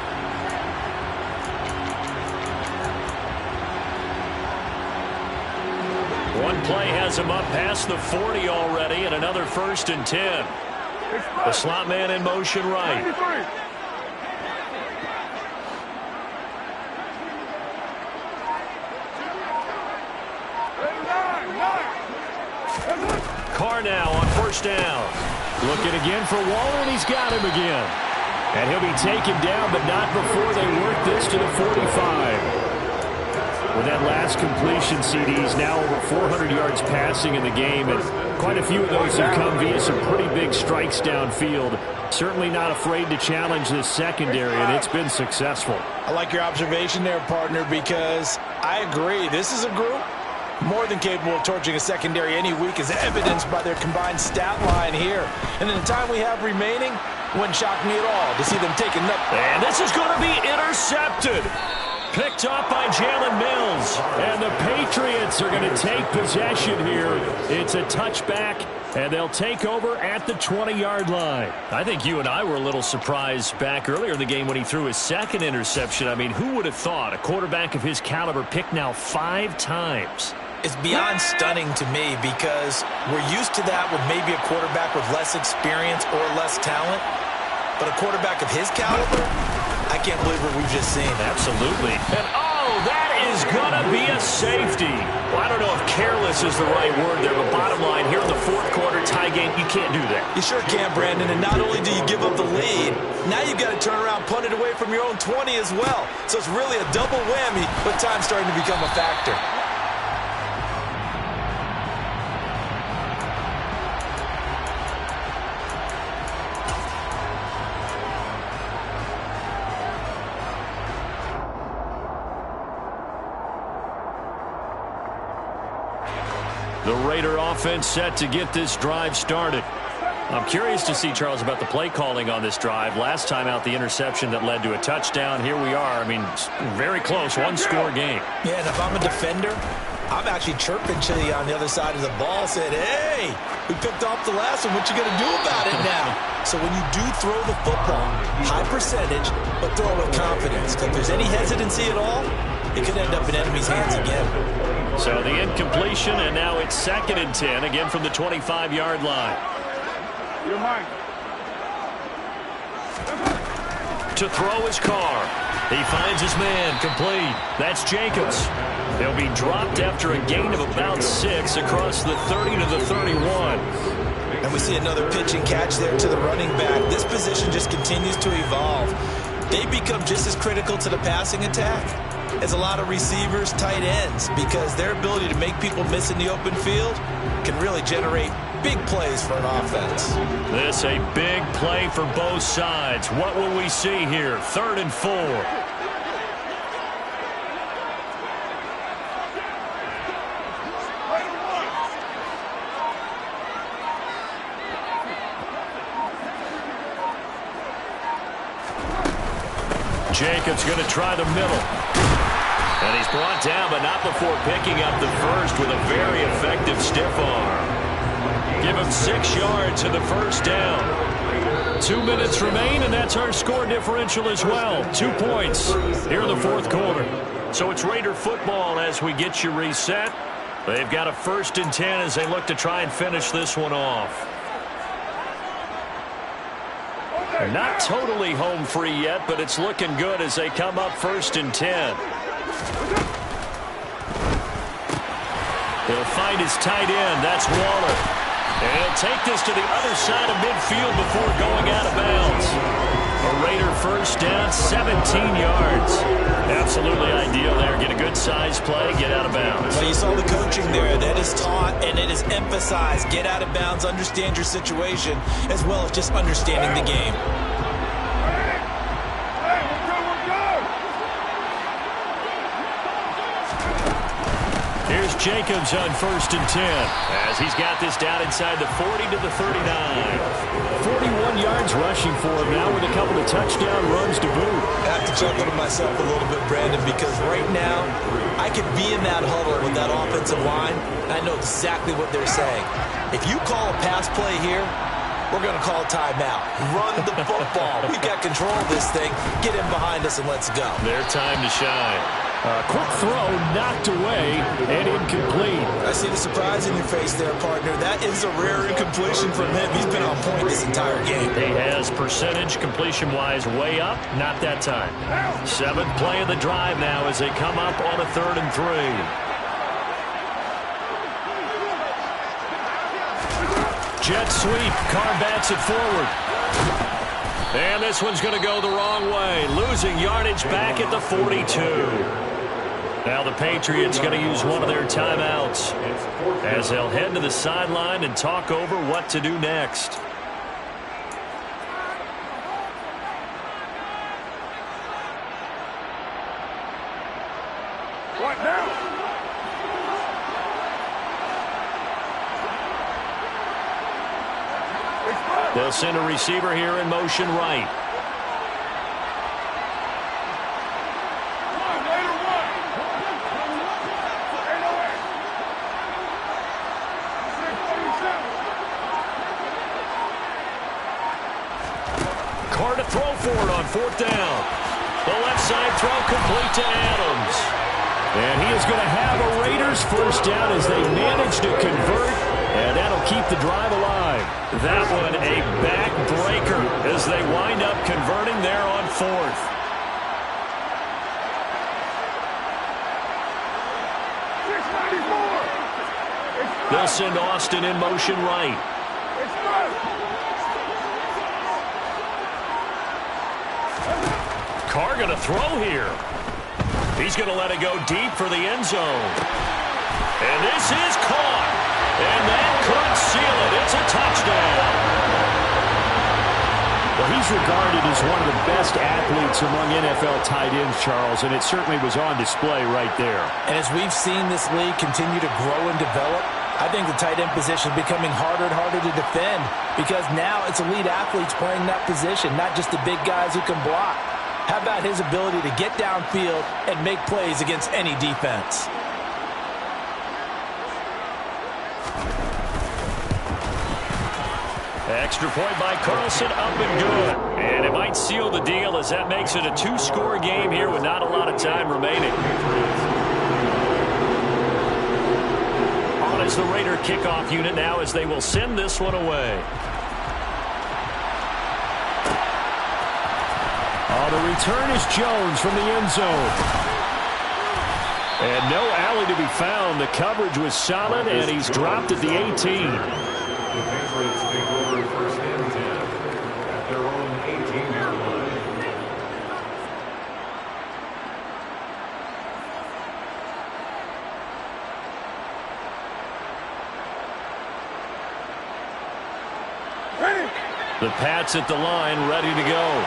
One play has him up past the 40 already, and another 1st and 10. The slot man in motion right. Carr now on 1st down. Looking again for Waller, and he's got him again. And he'll be taken down, but not before they work this to the 45. With that last completion, CD's now over 400 yards passing in the game, and quite a few of those have come via some pretty big strikes downfield. Certainly not afraid to challenge this secondary, and it's been successful. I like your observation there, partner, because I agree. This is a group more than capable of torching a secondary any week, as evidenced by their combined stat line here. And in the time we have remaining, wouldn't shock me at all to see them taking up. And this is going to be intercepted. Picked up by Jalen Mills. And the Patriots are going to take possession here. It's a touchback, and they'll take over at the 20-yard line. I think you and I were a little surprised back earlier in the game when he threw his second interception. I mean, who would have thought a quarterback of his caliber picked now 5 times? It's beyond stunning to me because we're used to that with maybe a quarterback with less experience or less talent. But a quarterback of his caliber, I can't believe what we've just seen. Absolutely. And oh, that is going to be a safety. Well, I don't know if careless is the right word there, but bottom line, here in the fourth quarter tie game, you can't do that. You sure can, Brandon. And not only do you give up the lead, now you've got to turn around, punt it away from your own 20 as well. So it's really a double whammy, but time's starting to become a factor. The Raider offense set to get this drive started. I'm curious to see, Charles, about the play calling on this drive. Last time out, the interception that led to a touchdown. Here we are. I mean, very close, one-score game. Yeah, and if I'm a defender, I'm actually chirping to you on the other side of the ball, saying, hey, we picked off the last one. What you going to do about it now? So when you do throw the football, high percentage, but throw it with confidence. If there's any hesitancy at all, it could end up in enemy's hands again. So the incompletion, and now it's 2nd and 10, again from the 25-yard line. To throw his car. He finds his man, complete. That's Jacobs. He'll be dropped after a gain of about 6 across the 30 to the 31. And we see another pitch and catch there to the running back. This position just continues to evolve. They become just as critical to the passing attack as a lot of receivers, tight ends, because their ability to make people miss in the open field can really generate big plays for an offense. This a big play for both sides. What will we see here? 3rd and 4. Jacobs going to try the middle. And he's brought down, but not before picking up the first with a very effective stiff arm. Give him 6 yards to the first down. 2 minutes remain, and that's our score differential as well. 2 points here in the fourth quarter. So it's Raider football as we get you reset. They've got a 1st and 10 as they look to try and finish this one off. Not totally home free yet, but it's looking good as they come up 1st and 10. He'll find his tight end. That's Waller. And he'll take this to the other side of midfield before going out of bounds. A Raider 1st down, 17 yards. Absolutely ideal there. Get a good size play, get out of bounds. Well, you saw the coaching there. That is taught and it is emphasized. Get out of bounds, understand your situation, as well as just understanding the game. Here's Jacobs on 1st and 10 as he's got this down inside the 40 to the 39. 41 yards rushing for him now with a couple of touchdown runs to boot. I have to chuckle to myself a little bit, Brandon, because right now I could be in that huddle with that offensive line, and I know exactly what they're saying. If you call a pass play here, we're going to call a timeout. Run the football. We've got control of this thing. Get in behind us and let's go. Their time to shine. Quick throw knocked away and incomplete. I see the surprise in your face there, partner. That is a rare incompletion from him. He's been on point this entire game. He has percentage completion-wise way up. Not that time. 7th play of the drive now as they come up on a 3rd and 3. Jet sweep. Carr bats it forward. And this one's going to go the wrong way. Losing yardage back at the 42. Now the Patriots going to use one of their timeouts as they'll head to the sideline and talk over what to do next. What now? They'll send a receiver here in motion right. Come on, Raider for it on 4th down. The left side throw complete to Adams. And he is going to have a Raiders first down as they manage to convert, and that'll keep the drive alive. That one a backbreaker as they wind up converting there on 4th. They'll send Austin in motion right. Carr going to throw here. He's going to let it go deep for the end zone. And this is caught. And that could seal it. It's a touchdown. Well, he's regarded as one of the best athletes among NFL tight ends, Charles, and it certainly was on display right there. And as we've seen this league continue to grow and develop, I think the tight end position is becoming harder and harder to defend because now it's elite athletes playing that position, not just the big guys who can block. How about his ability to get downfield and make plays against any defense? Extra point by Carlson, up and good. And it might seal the deal as that makes it a 2-score game here with not a lot of time remaining. On is the Raider kickoff unit now as they will send this one away. The return is Jones from the end zone. And no alley to be found. The coverage was solid, and he's dropped at the 18. The Patriots take over 1st and 10 at their own 18-yard line. The Pats at the line, ready to go.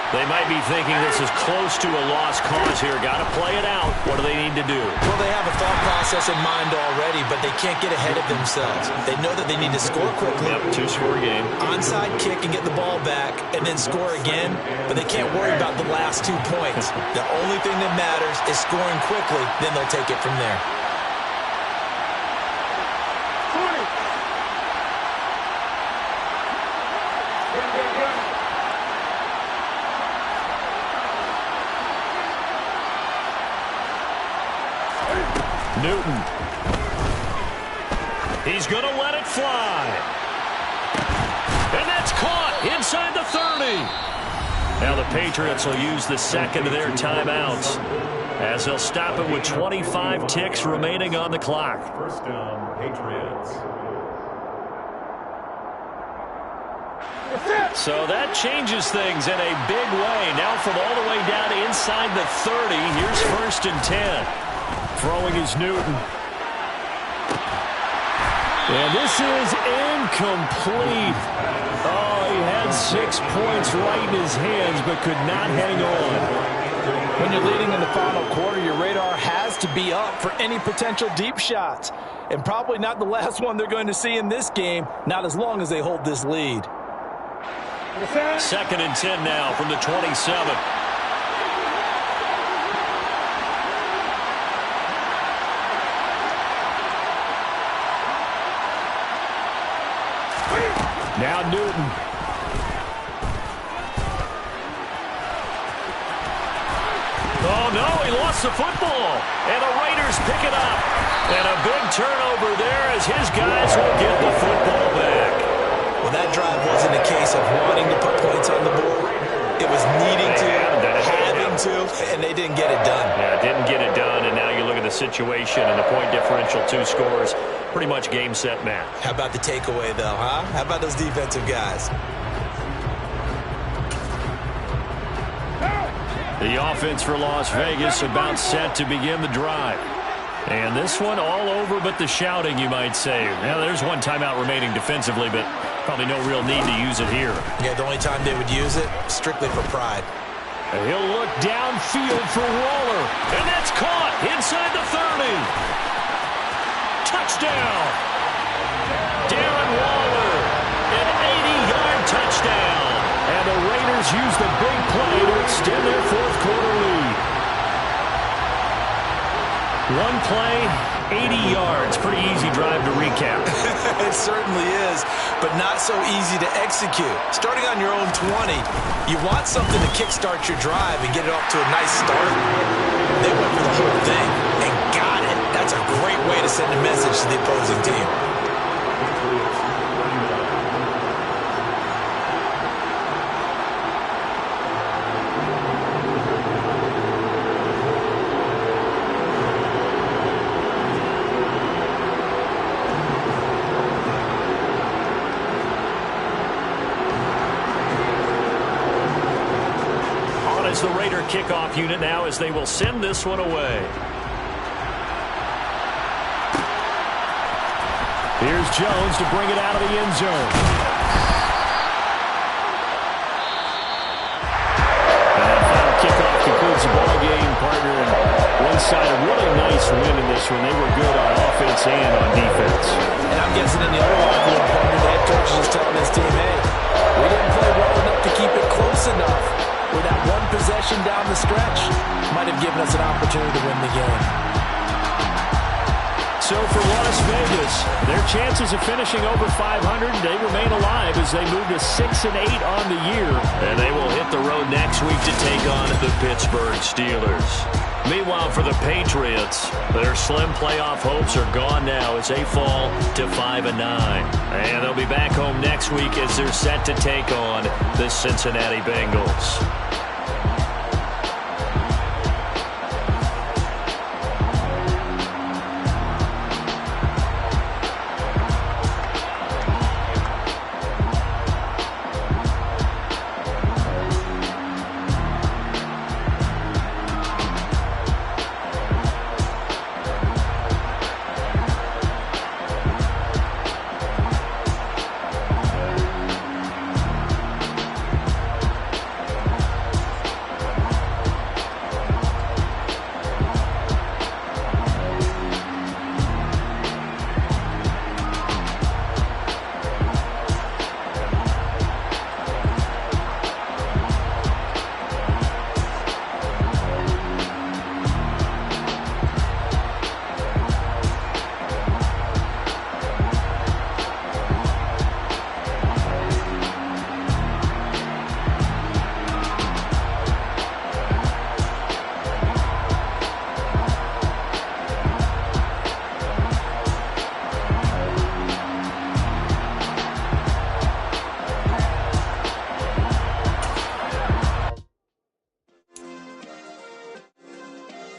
They might be thinking this is close to a lost cause here. Got to play it out. What do they need to do? Well, they have a thought process in mind already, but they can't get ahead of themselves. They know that they need to score quickly. Yep, 2-score game. Onside kick and get the ball back and then score again, but they can't worry about the last 2 points. The only thing that matters is scoring quickly, then they'll take it from there. Newton. He's going to let it fly. And that's caught inside the 30. Now the Patriots will use the second of their timeouts as they'll stop it with 25 ticks remaining on the clock. First down, Patriots. So that changes things in a big way. Now from all the way down inside the 30, here's 1st and 10. Throwing is Newton. And this is incomplete. Oh, he had 6 points right in his hands, but could not hang on. When you're leading in the final quarter, your radar has to be up for any potential deep shots. And probably not the last one they're going to see in this game, not as long as they hold this lead. 2nd and 10 now from the 27. Now Newton. Oh, no, he lost the football. And the Raiders pick it up. And a big turnover there as his guys will get the football back. Well, that drive wasn't a case of wanting to put points on the board. It was needing to, having to, and they didn't get it done. Yeah, didn't get it done, and now you look at the situation and the point differential, 2 scores. Pretty much game, set, match. How about the takeaway, though, huh? How about those defensive guys? The offense for Las Vegas about set to begin the drive. And this one all over but the shouting, you might say. Now, there's one timeout remaining defensively, but probably no real need to use it here. Yeah, the only time they would use it, strictly for pride. And he'll look downfield for Waller. And that's caught inside the 30. Touchdown. Darren Waller, an 80-yard touchdown. And the Raiders use the big play to extend their 4th quarter lead. One play, 80 yards. Pretty easy drive to recap. It certainly is, but not so easy to execute. Starting on your own 20, you want something to kickstart your drive and get it off to a nice start. They went for the whole thing and got it. That's a great way to send a message to the opposing team. As the Raider kickoff unit now as they will send this one away. Here's Jones to bring it out of the end zone. And that final kickoff concludes the ball game, partner. And one side, a really nice win in this one. They were good on offense and on defense. And I'm guessing in the other locker room, partner, the head coach is just telling his team, hey, we didn't play well enough to keep it close enough. With that one possession down the stretch, might have given us an opportunity to win the game. So for Las Vegas, their chances of finishing over 500, they remain alive as they move to 6-8 on the year. And they will hit the road next week to take on the Pittsburgh Steelers. Meanwhile, for the Patriots, their slim playoff hopes are gone now as they fall to 5-9. And they'll be back home next week as they're set to take on the Cincinnati Bengals.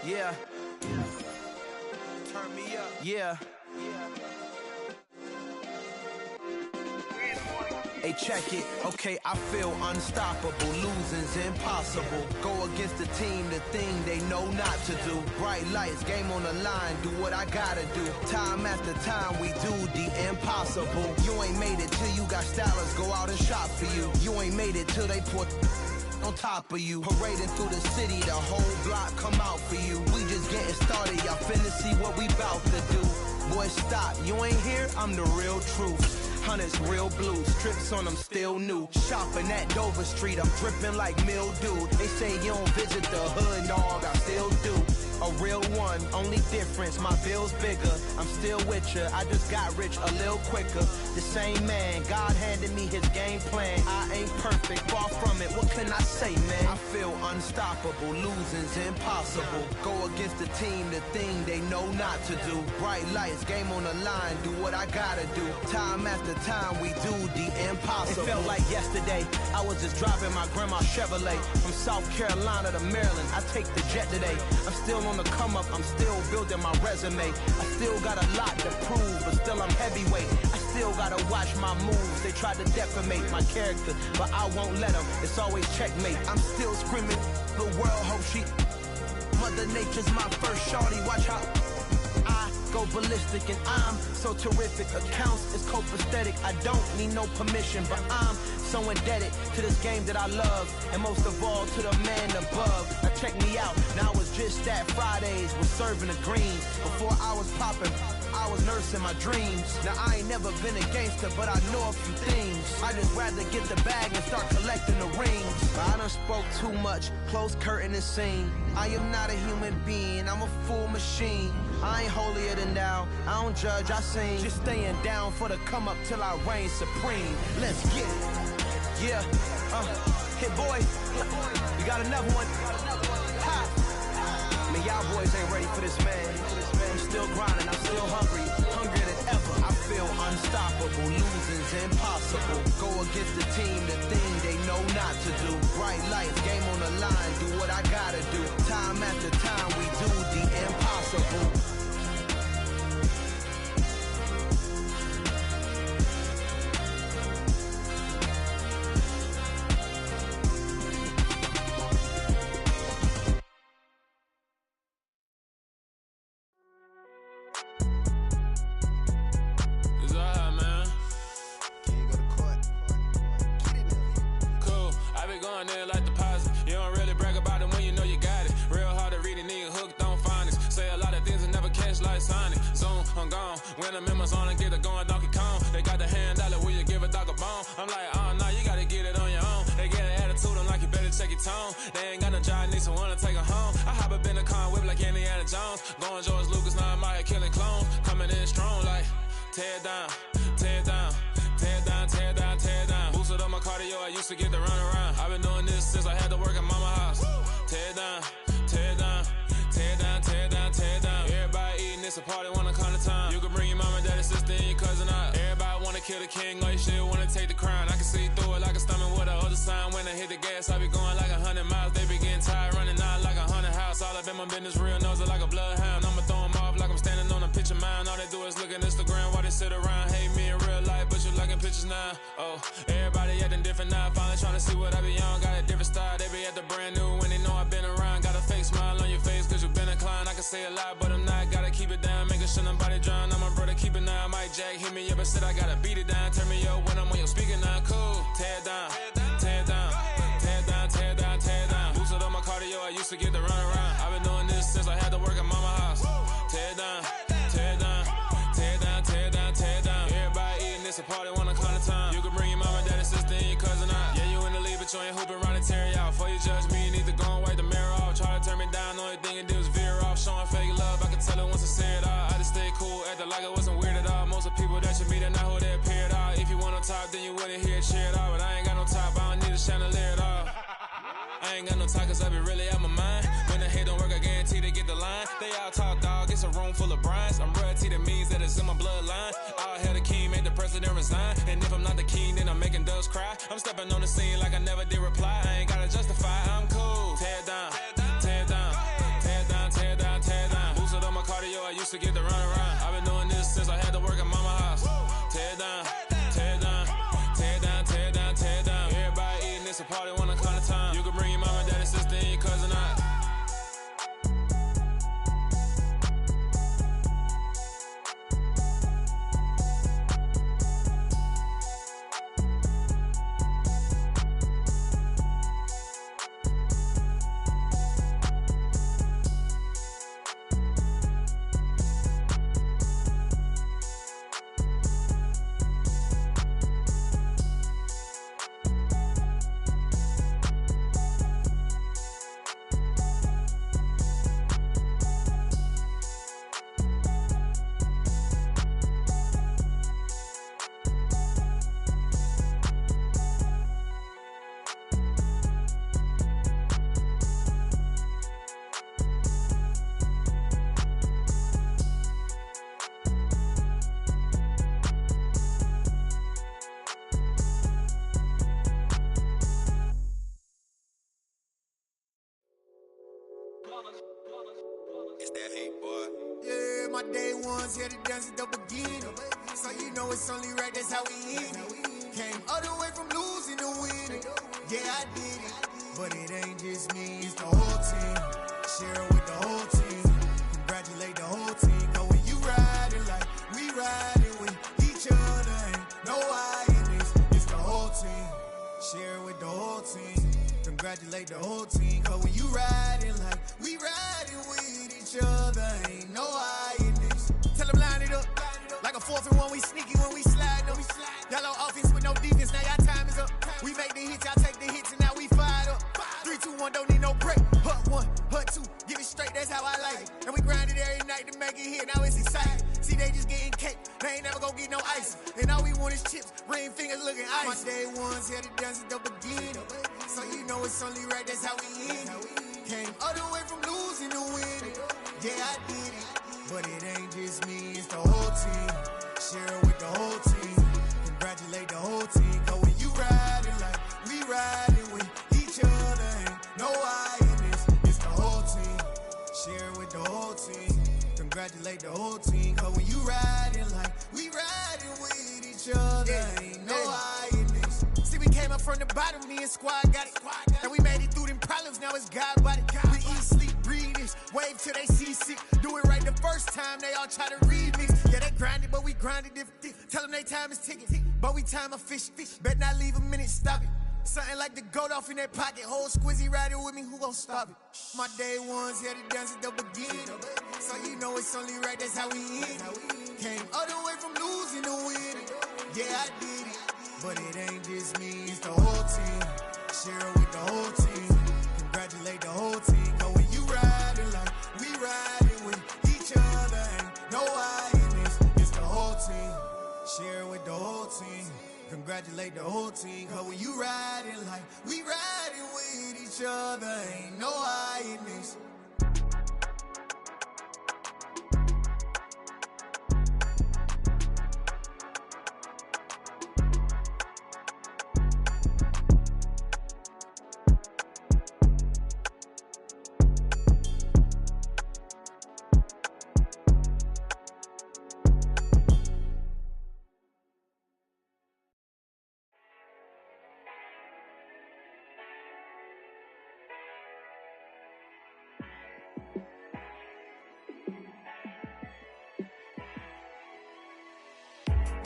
Yeah. Turn me up. Yeah. Hey, check it. Okay, I feel unstoppable. Losing's impossible. Go against the team, the thing they know not to do. Bright lights, game on the line. Do what I gotta do. Time after time, we do the impossible. You ain't made it till you got stylists go out and shop for you. You ain't made it till they put on top of you. Parading through the city, the whole block come out for you. We just getting started, y'all finna see what we bout to do. Boy, stop, you ain't here, I'm the real truth. Hunters, real blues, strips on them still new. Shopping at Dover Street, I'm dripping like mildew. They say you don't visit the hood, dog, I still do. A real one, only difference, my bill's bigger. I'm still with ya, I just got rich a little quicker. The same man, God handed me his game plan. I ain't perfect, far from it, what can I say, man? I feel unstoppable, losing's impossible. Go against the team, the thing they know not to do. Bright lights, game on the line, do what I gotta do. Time after time, we do the impossible. It felt like yesterday, I was just driving my grandma's Chevrolet. From South Carolina to Maryland, I take the jet today. I'm still on the come up, I'm still building my resume. I still got a lot to prove, but still I'm heavyweight. I still gotta watch my moves. They tried to defamate my character, but I won't let them. It's always checkmate. I'm still screaming, the world hope she. Mother Nature's my first shorty, watch how I go ballistic, and I'm so terrific. Accounts is copacetic. I don't need no permission, but I'm so indebted to this game that I love, and most of all to the man above. Now check me out, now it's just that Fridays was serving the greens. Before I was popping, I was nursing my dreams. Now I ain't never been a gangster, but I know a few things. I just rather get the bag and start collecting the rings. But I done spoke too much, close curtain and scene. I am not a human being, I'm a full machine. I ain't holier than thou, I don't judge, I sing. Just staying down for the come up till I reign supreme. Let's get it. Yeah, hit boy, we got another one. Ha! Man, y'all boys ain't ready for this, man. I'm still grinding, I'm still hungry, hungrier than ever. I feel unstoppable, losing's impossible. Go against the team, the thing they know not to do. Bright lights, game on the line, do what I gotta do. Time after time, we do the impossible. When I'm in my zone and get it going Donkey Kong. They got the hand dollar, will you give a dog a bone? I'm like, oh no, you gotta get it on your own. They get an attitude, I'm like, you better check your tone. They ain't got no job, need someone to take her home. I hop up in the car, whip like Indiana Jones. Going George Lucas, now I'm out here killing clones. Coming in strong like, tear it down, tear it down, tear it down, tear it down, tear it down. Boosted up my cardio, I used to get to run around. I've been doing this since I had to work at mama house. Tear it down, tear it down, tear it down, tear it down, tear it down. Everybody eating, it's a party, wanna come to time. You can bring your mama, daddy, sister, and your cousin out. Everybody wanna kill the king, or you shit wanna take the crown. I can see through it like a stomach with a other sign. When I hit the gas, I be going like 100 miles. They be getting tired, running out like 100 house. All up in my business, real nose like a bloodhound. I'ma throw them off like I'm standing on a picture mound. All they do is look at Instagram while they sit around. Hate me in real life, but you liking pictures now. Oh, everybody acting different now. Finally trying to see what I be on. Got a different style, they be at the brand new when they know I've been around. Got a fake smile on your face, cause you been inclined. I can say a lot, but I'm not. Gotta keep it down, making sure nobody drown. I'm a brother, keep it now. Mike Jack hit me up and said I gotta beat it down. Turn me up when I'm on your speaker now. Cool, tear it down, tear it down, tear it down, tear it down, tear it down. Boosted up my cardio, I used to get to run around. I've been doing this since I had to work at mama house. Tear it down, tear it down, tear it down, tear it down, tear it down. Everybody eating, it's a party, wanna come to time. You can bring your mama, daddy, sister, and your cousin out. Yeah, you in the lead, but you ain't hooping around and tear out. Before you judge me, you need to go and wipe the mirror off. Try to turn me down, only thing it did was veer off. Showing fake love, I can tell it once I say it all. I just stay cool, acting like it wasn't weird at all. Most of the people that you meet are not who they appear at all. If you want on top, then you wouldn't hear it cheer at all. But I ain't got no top, I don't need a chandelier at all. I ain't got no talk, cause I be really out my mind. When the hate don't work, I guarantee they get the line. They all talk, dog, it's a room full of brinds. I'm royalty, that means that it's in my bloodline. All hell the king, made the president resign. And if I'm not the king, then I'm making doves cry. I'm stepping on the scene like I never did reply. I ain't gotta justify, I'm cool. Tear it down, tear it down, tear it down, tear it down, tear it down. Boosted up my cardio, I used to get to run around. I've been doing this since I had to work at mama house. Tear it down, tear it down, tear it down, tear it down, tear it down. Everybody eating, it's a party, wanna come to time. You can bring your mama, daddy, sister, and your cousin out. It's that hate, boy. Yeah, my day ones here to dance at the beginning. So you know it's only right, that's how we end it. Came all the way from losing to winning. Yeah, I did it. But it ain't just me, it's the whole team. Share it with the whole team. Congratulate the whole team. Cause when you riding like we riding with each other, ain't no I in this. It's the whole team. Share it with the whole team. Congratulate the whole team. Cause when you riding like we riding with each other, ain't no I in this. Tell them line it up. 4th and 1, we sneaky when we slide. No, yellow offense with no defense, now y'all time is up. We make the hits, y'all take the hits, and now we fired up. 3, 2, 1, don't need no break. Hut 1, hut 2, give it straight, that's how I like it. And we grind it every night to make it hit, now it's exciting. See, they just getting cake, they ain't never gonna get no ice. And all we want is chips, ring fingers looking ice. My day ones here to dance at the beginning. So you know it's only right, that's how we end it. Came all the way from losing to winning. Yeah, I did it. But it ain't just me, it's the whole team. Share it with the whole team. Congratulate the whole team. Cause when you riding like we riding with each other, ain't no I in this. It's the whole team. Share it with the whole team. Congratulate the whole team. Cause when you riding like we riding with each other, ain't no I in this. See, we came up from the bottom, me and squad got it. And we made it through them problems, now it's God body. We eat, sleep, breathe this. Wave till they see sick. Do it right the first time, they all try to remix. Yeah, they grinded, but we grinded different. Tell them they time is ticking, but we time a fish. Bet not leave a minute, stop it. Something like the goat off in that pocket. Whole squizzy riding with me, who gon' stop it? My day ones here to dance at the beginning. So you know it's only right, that's how we end it. Came all the way from losing to winning. Yeah, I did it. But it ain't just me, it's the whole team. Share it with the whole team. Congratulate the whole team. Cause when you riding like we riding with each other, ain't no I in this. It's the whole team. Share it with the whole team. Congratulate the whole team. Cause when you riding like we riding with each other, ain't no I in this.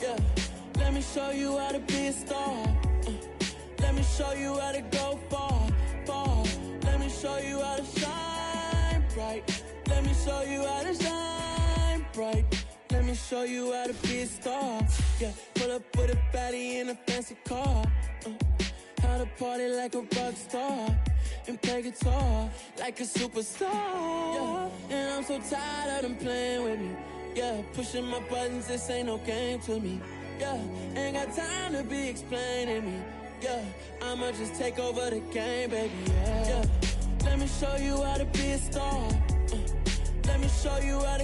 Yeah, let me show you how to be a star. Let me show you how to go far, far. Let me show you how to shine bright. Let me show you how to shine bright. Let me show you how to be a star. Yeah, pull up with a baddie in a fancy car. How to party like a rock star and play guitar like a superstar. Yeah, and I'm so tired of them playing with me. Yeah, pushing my buttons, this ain't no game to me. Yeah, ain't got time to be explaining me. Yeah, I'ma just take over the game, baby. Yeah, let me show you how to be a star. Let me show you how to